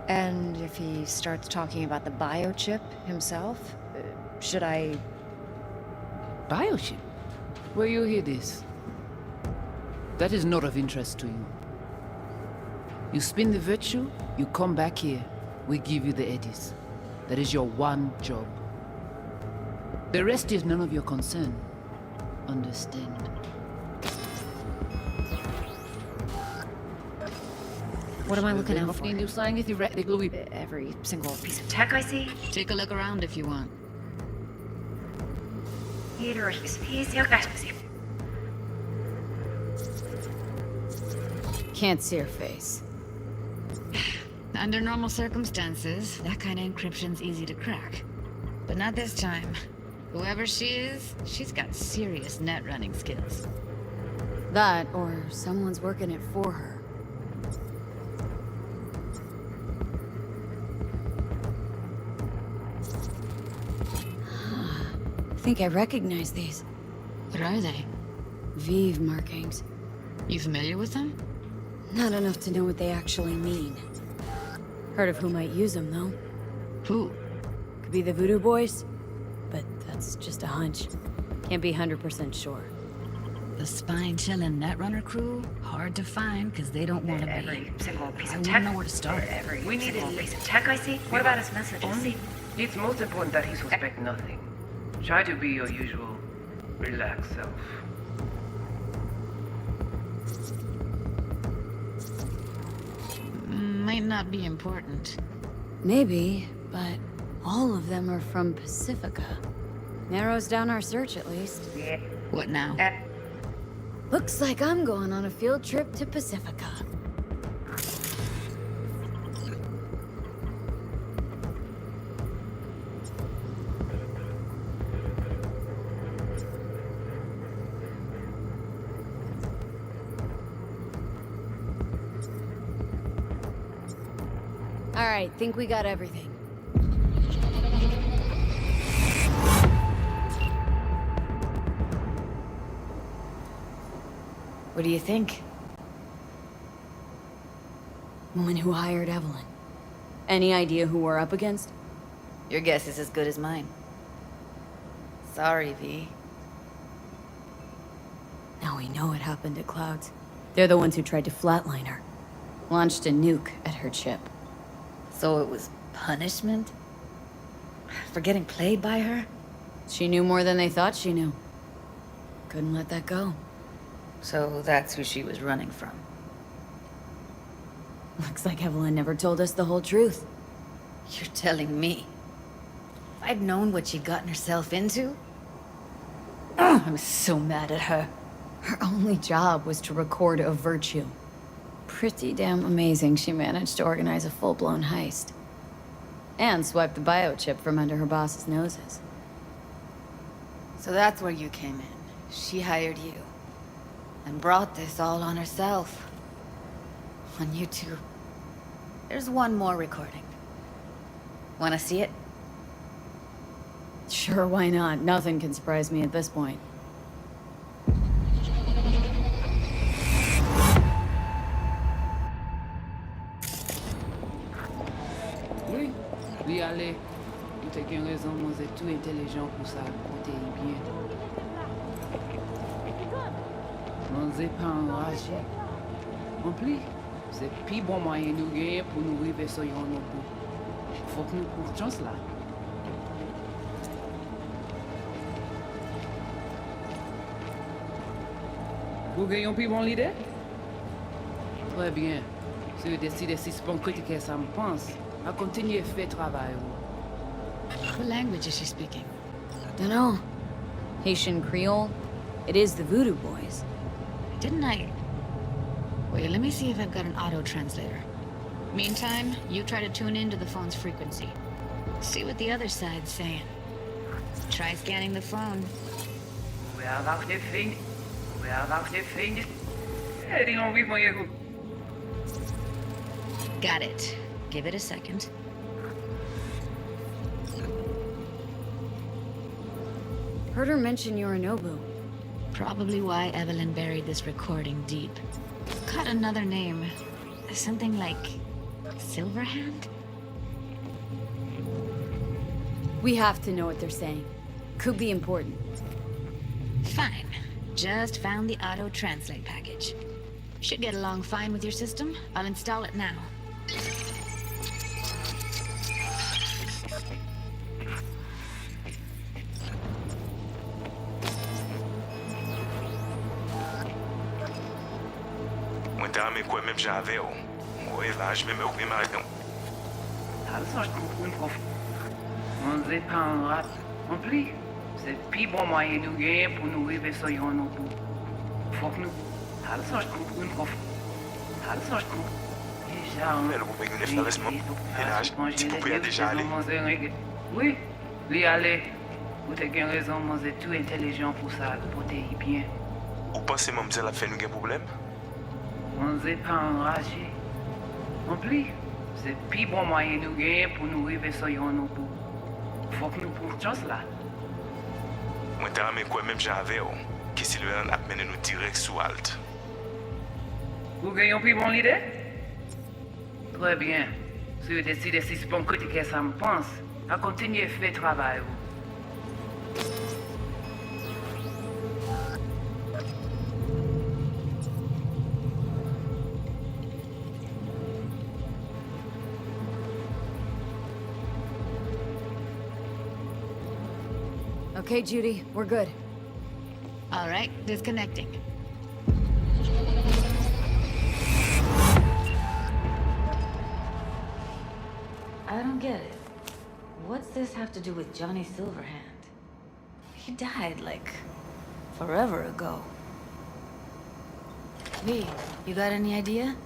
And if he starts talking about the biochip himself, should I... Biochip? Where you hear this? That is not of interest to you. You spin the virtue, you come back here, we give you the eddies. That is your one job. The rest is none of your concern. Understand? What am I looking out for? Every Every single piece of tech I see? Take a look around if you want. Can't see her face. Under normal circumstances, that kind of encryption's easy to crack. But not this time. Whoever she is, she's got serious net running skills. That, or someone's working it for her. I think I recognize these. What are they? Vive markings. You familiar with them? Not enough to know what they actually mean. Heard of who might use them, though. Who? Could be the Voodoo Boys, but that's just a hunch. Can't be 100% sure. The spine-chilling Netrunner crew, hard to find because they don't want to be. Every single piece I of wouldn't tech. know where to start. We need a piece of tech, I see. What about his messages? Only, it's most important that he suspect nothing. Try to be your usual, relaxed self. Might not be important. Maybe, but all of them are from Pacifica. Narrows down our search at least. What now? Looks like I'm going on a field trip to Pacifica. All right, think we got everything. What do you think? Woman who hired Evelyn. Any idea who we're up against? Your guess is as good as mine. Sorry, V. Now we know what happened at Clouds. They're the ones who tried to flatline her. Launched a nuke at her ship. So it was punishment? For getting played by her? She knew more than they thought she knew. Couldn't let that go. So that's who she was running from. Looks like Evelyn never told us the whole truth. You're telling me? If I'd known what she'd gotten herself into? I was so mad at her. Her only job was to record a virtue. Pretty damn amazing she managed to organize a full-blown heist. And swipe the biochip from under her boss's noses. So that's where you came in. She hired you. And brought this all on herself. On you two. There's one more recording. Wanna see it? Sure, why not? Nothing can surprise me at this point. Oui, oui, allez. Vous avez raison, vous êtes tout intelligent pour ça, comptez bien. On n'est pas enragé. En plus, c'est le plus bon moyen nous gagner pour nous arriver sur nos bouts. Faut que nous courtions là. Vous gagnez un plus bon leader? Très bien. Si vous décidez si c'est bon critiquer ça me pense, à continuer à faire travail. What language is she speaking? Dunno. Haitian Creole? It is the Voodoo Boys. Didn't I? Wait, let me see if I've got an auto-translator. Meantime, you try to tune into the phone's frequency. See what the other side's saying. Try scanning the phone. Waar wacht je vriend? Waar wacht je vriend? Hé, die gaan weer van je goed. Got it. Give it a second. Heard her mention Yorinobu. Probably why Evelyn buried this recording deep. Got another name. Something like Silverhand? We have to know what they're saying. Could be important. Fine. Just found the auto-translate package. Should get along fine with your system. I'll install it now. Mwen te ame kwen menm jan ave yo. Mwen evaj menm ou menm arete. Ça, je comprends, prof. On n'est pas en rate. En plus, c'est le plus bon moyen nous gagner pour nous arriver sur nos bouts. Faut que nous... Ça, je comprends, prof. Ça, je comprends. Déjà, on... Elle vous paye une investissement. Et là, tu peux déjà aller. Oui, lui aller. Vous avez raison, moi, c'est tout intelligent pour ça, pour t'aider bien. Ou pensez moi me la fait nous un problème? On n'est pas enragé. En plus, c'est le plus bon moyen nous gagner pour nous arriver sur nos bouts. Faut que nous pourtions là. Mwen te ame kwen menm jan ave yo. Ki Silveran ap mene nou direct sou alt. Vous gagnez plus bon l'idée? Très bien. Si vous décidez si c'est bon critiquer ça me pense, à continuer à faire le travail. Okay, Judy, we're good. All right, disconnecting. I don't get it. What's this have to do with Johnny Silverhand? He died, like, forever ago. V, you got any idea?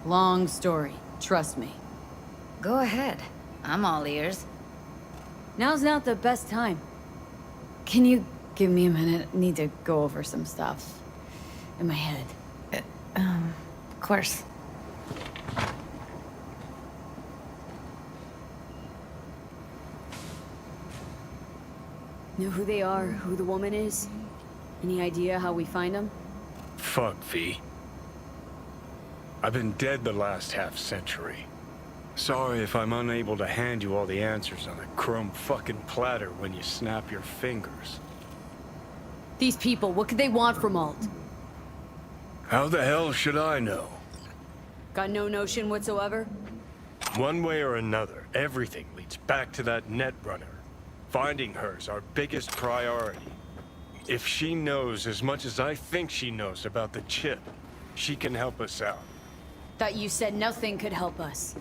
Long story, trust me. Go ahead. I'm all ears. Now's not the best time. Can you give me a minute? I need to go over some stuff in my head. Of course. Know who they are, who the woman is? Any idea how we find them? Fuck, V. I've been dead the last half-century. Sorry if I'm unable to hand you all the answers on a chrome fucking platter when you snap your fingers. These people, what could they want from Alt? How the hell should I know? Got no notion whatsoever? One way or another, everything leads back to that Netrunner. Finding her's our biggest priority. If she knows as much as I think she knows about the chip, she can help us out. Thought you said nothing could help us.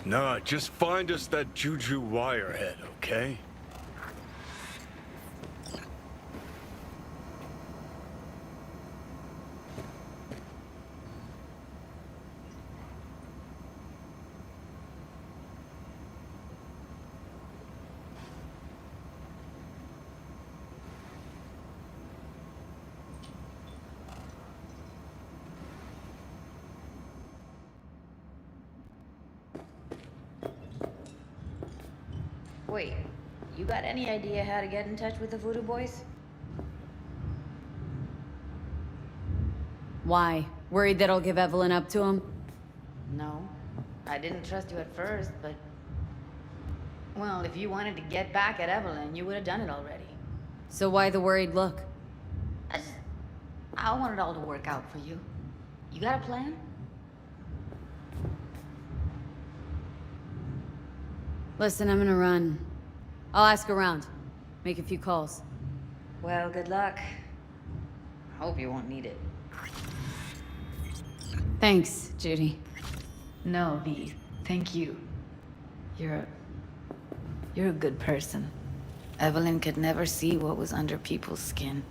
Nah, just find us that Juju wirehead, okay? Wait, you got any idea how to get in touch with the Voodoo Boys? Why? Worried that I'll give Evelyn up to him? No. I didn't trust you at first, but... Well, if you wanted to get back at Evelyn, you would have done it already. So why the worried look? I want it all to work out for you. You got a plan? Listen, I'm gonna run. I'll ask around. Make a few calls. Well, good luck. Hope you won't need it. Thanks, Judy. No, V. Thank you. You're a good person. Evelyn could never see what was under people's skin.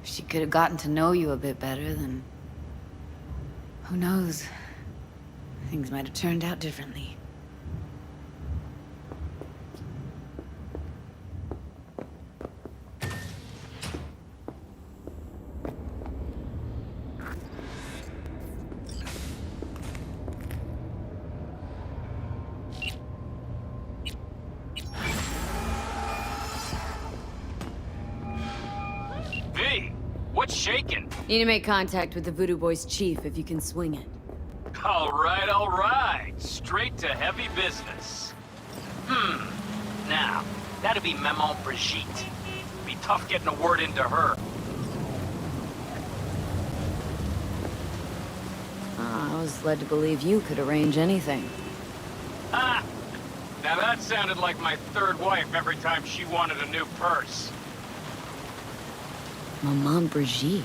If she could have gotten to know you a bit better, then... who knows? Things might have turned out differently. What's shaking? Need to make contact with the Voodoo Boys chief if you can swing it. All right. Straight to heavy business. Now, that'd be Maman Brigitte. Be tough getting a word into her. I was led to believe you could arrange anything. Ah! Now that sounded like my third wife every time she wanted a new purse. Maman Brigitte.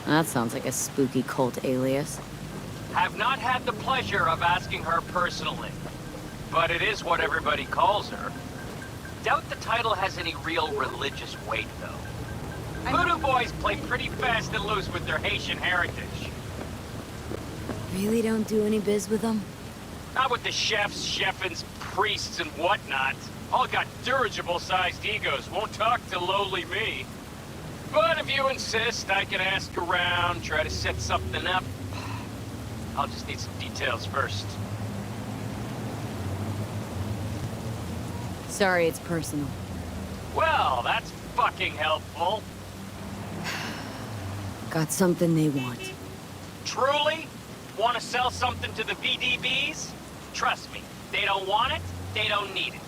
That sounds like a spooky cult alias. Have not had the pleasure of asking her personally. But it is what everybody calls her. Doubt the title has any real religious weight, though. Voodoo Boys play pretty fast and loose with their Haitian heritage. Really don't do any biz with them? Not with the chefs, chefins, priests, and whatnot. All got dirigible-sized egos, won't talk to lowly me. But if you insist, I can ask around, try to set something up. I'll just need some details first. Sorry, it's personal. Well, that's fucking helpful. Got something they want. Truly? Want to sell something to the VDBs? Trust me, they don't want it, they don't need it.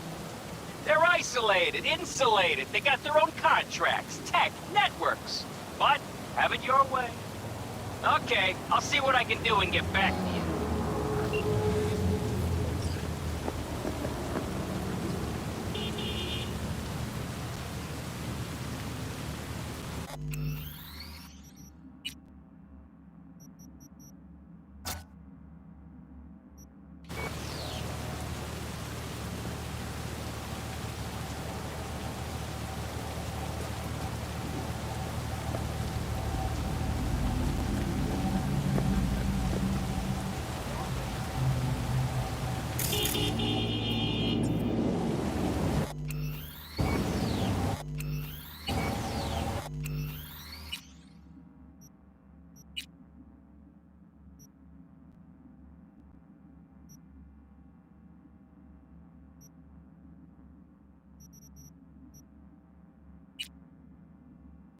They're isolated, insulated, they got their own contracts, tech, networks. But, have it your way. Okay, I'll see what I can do and get back to you.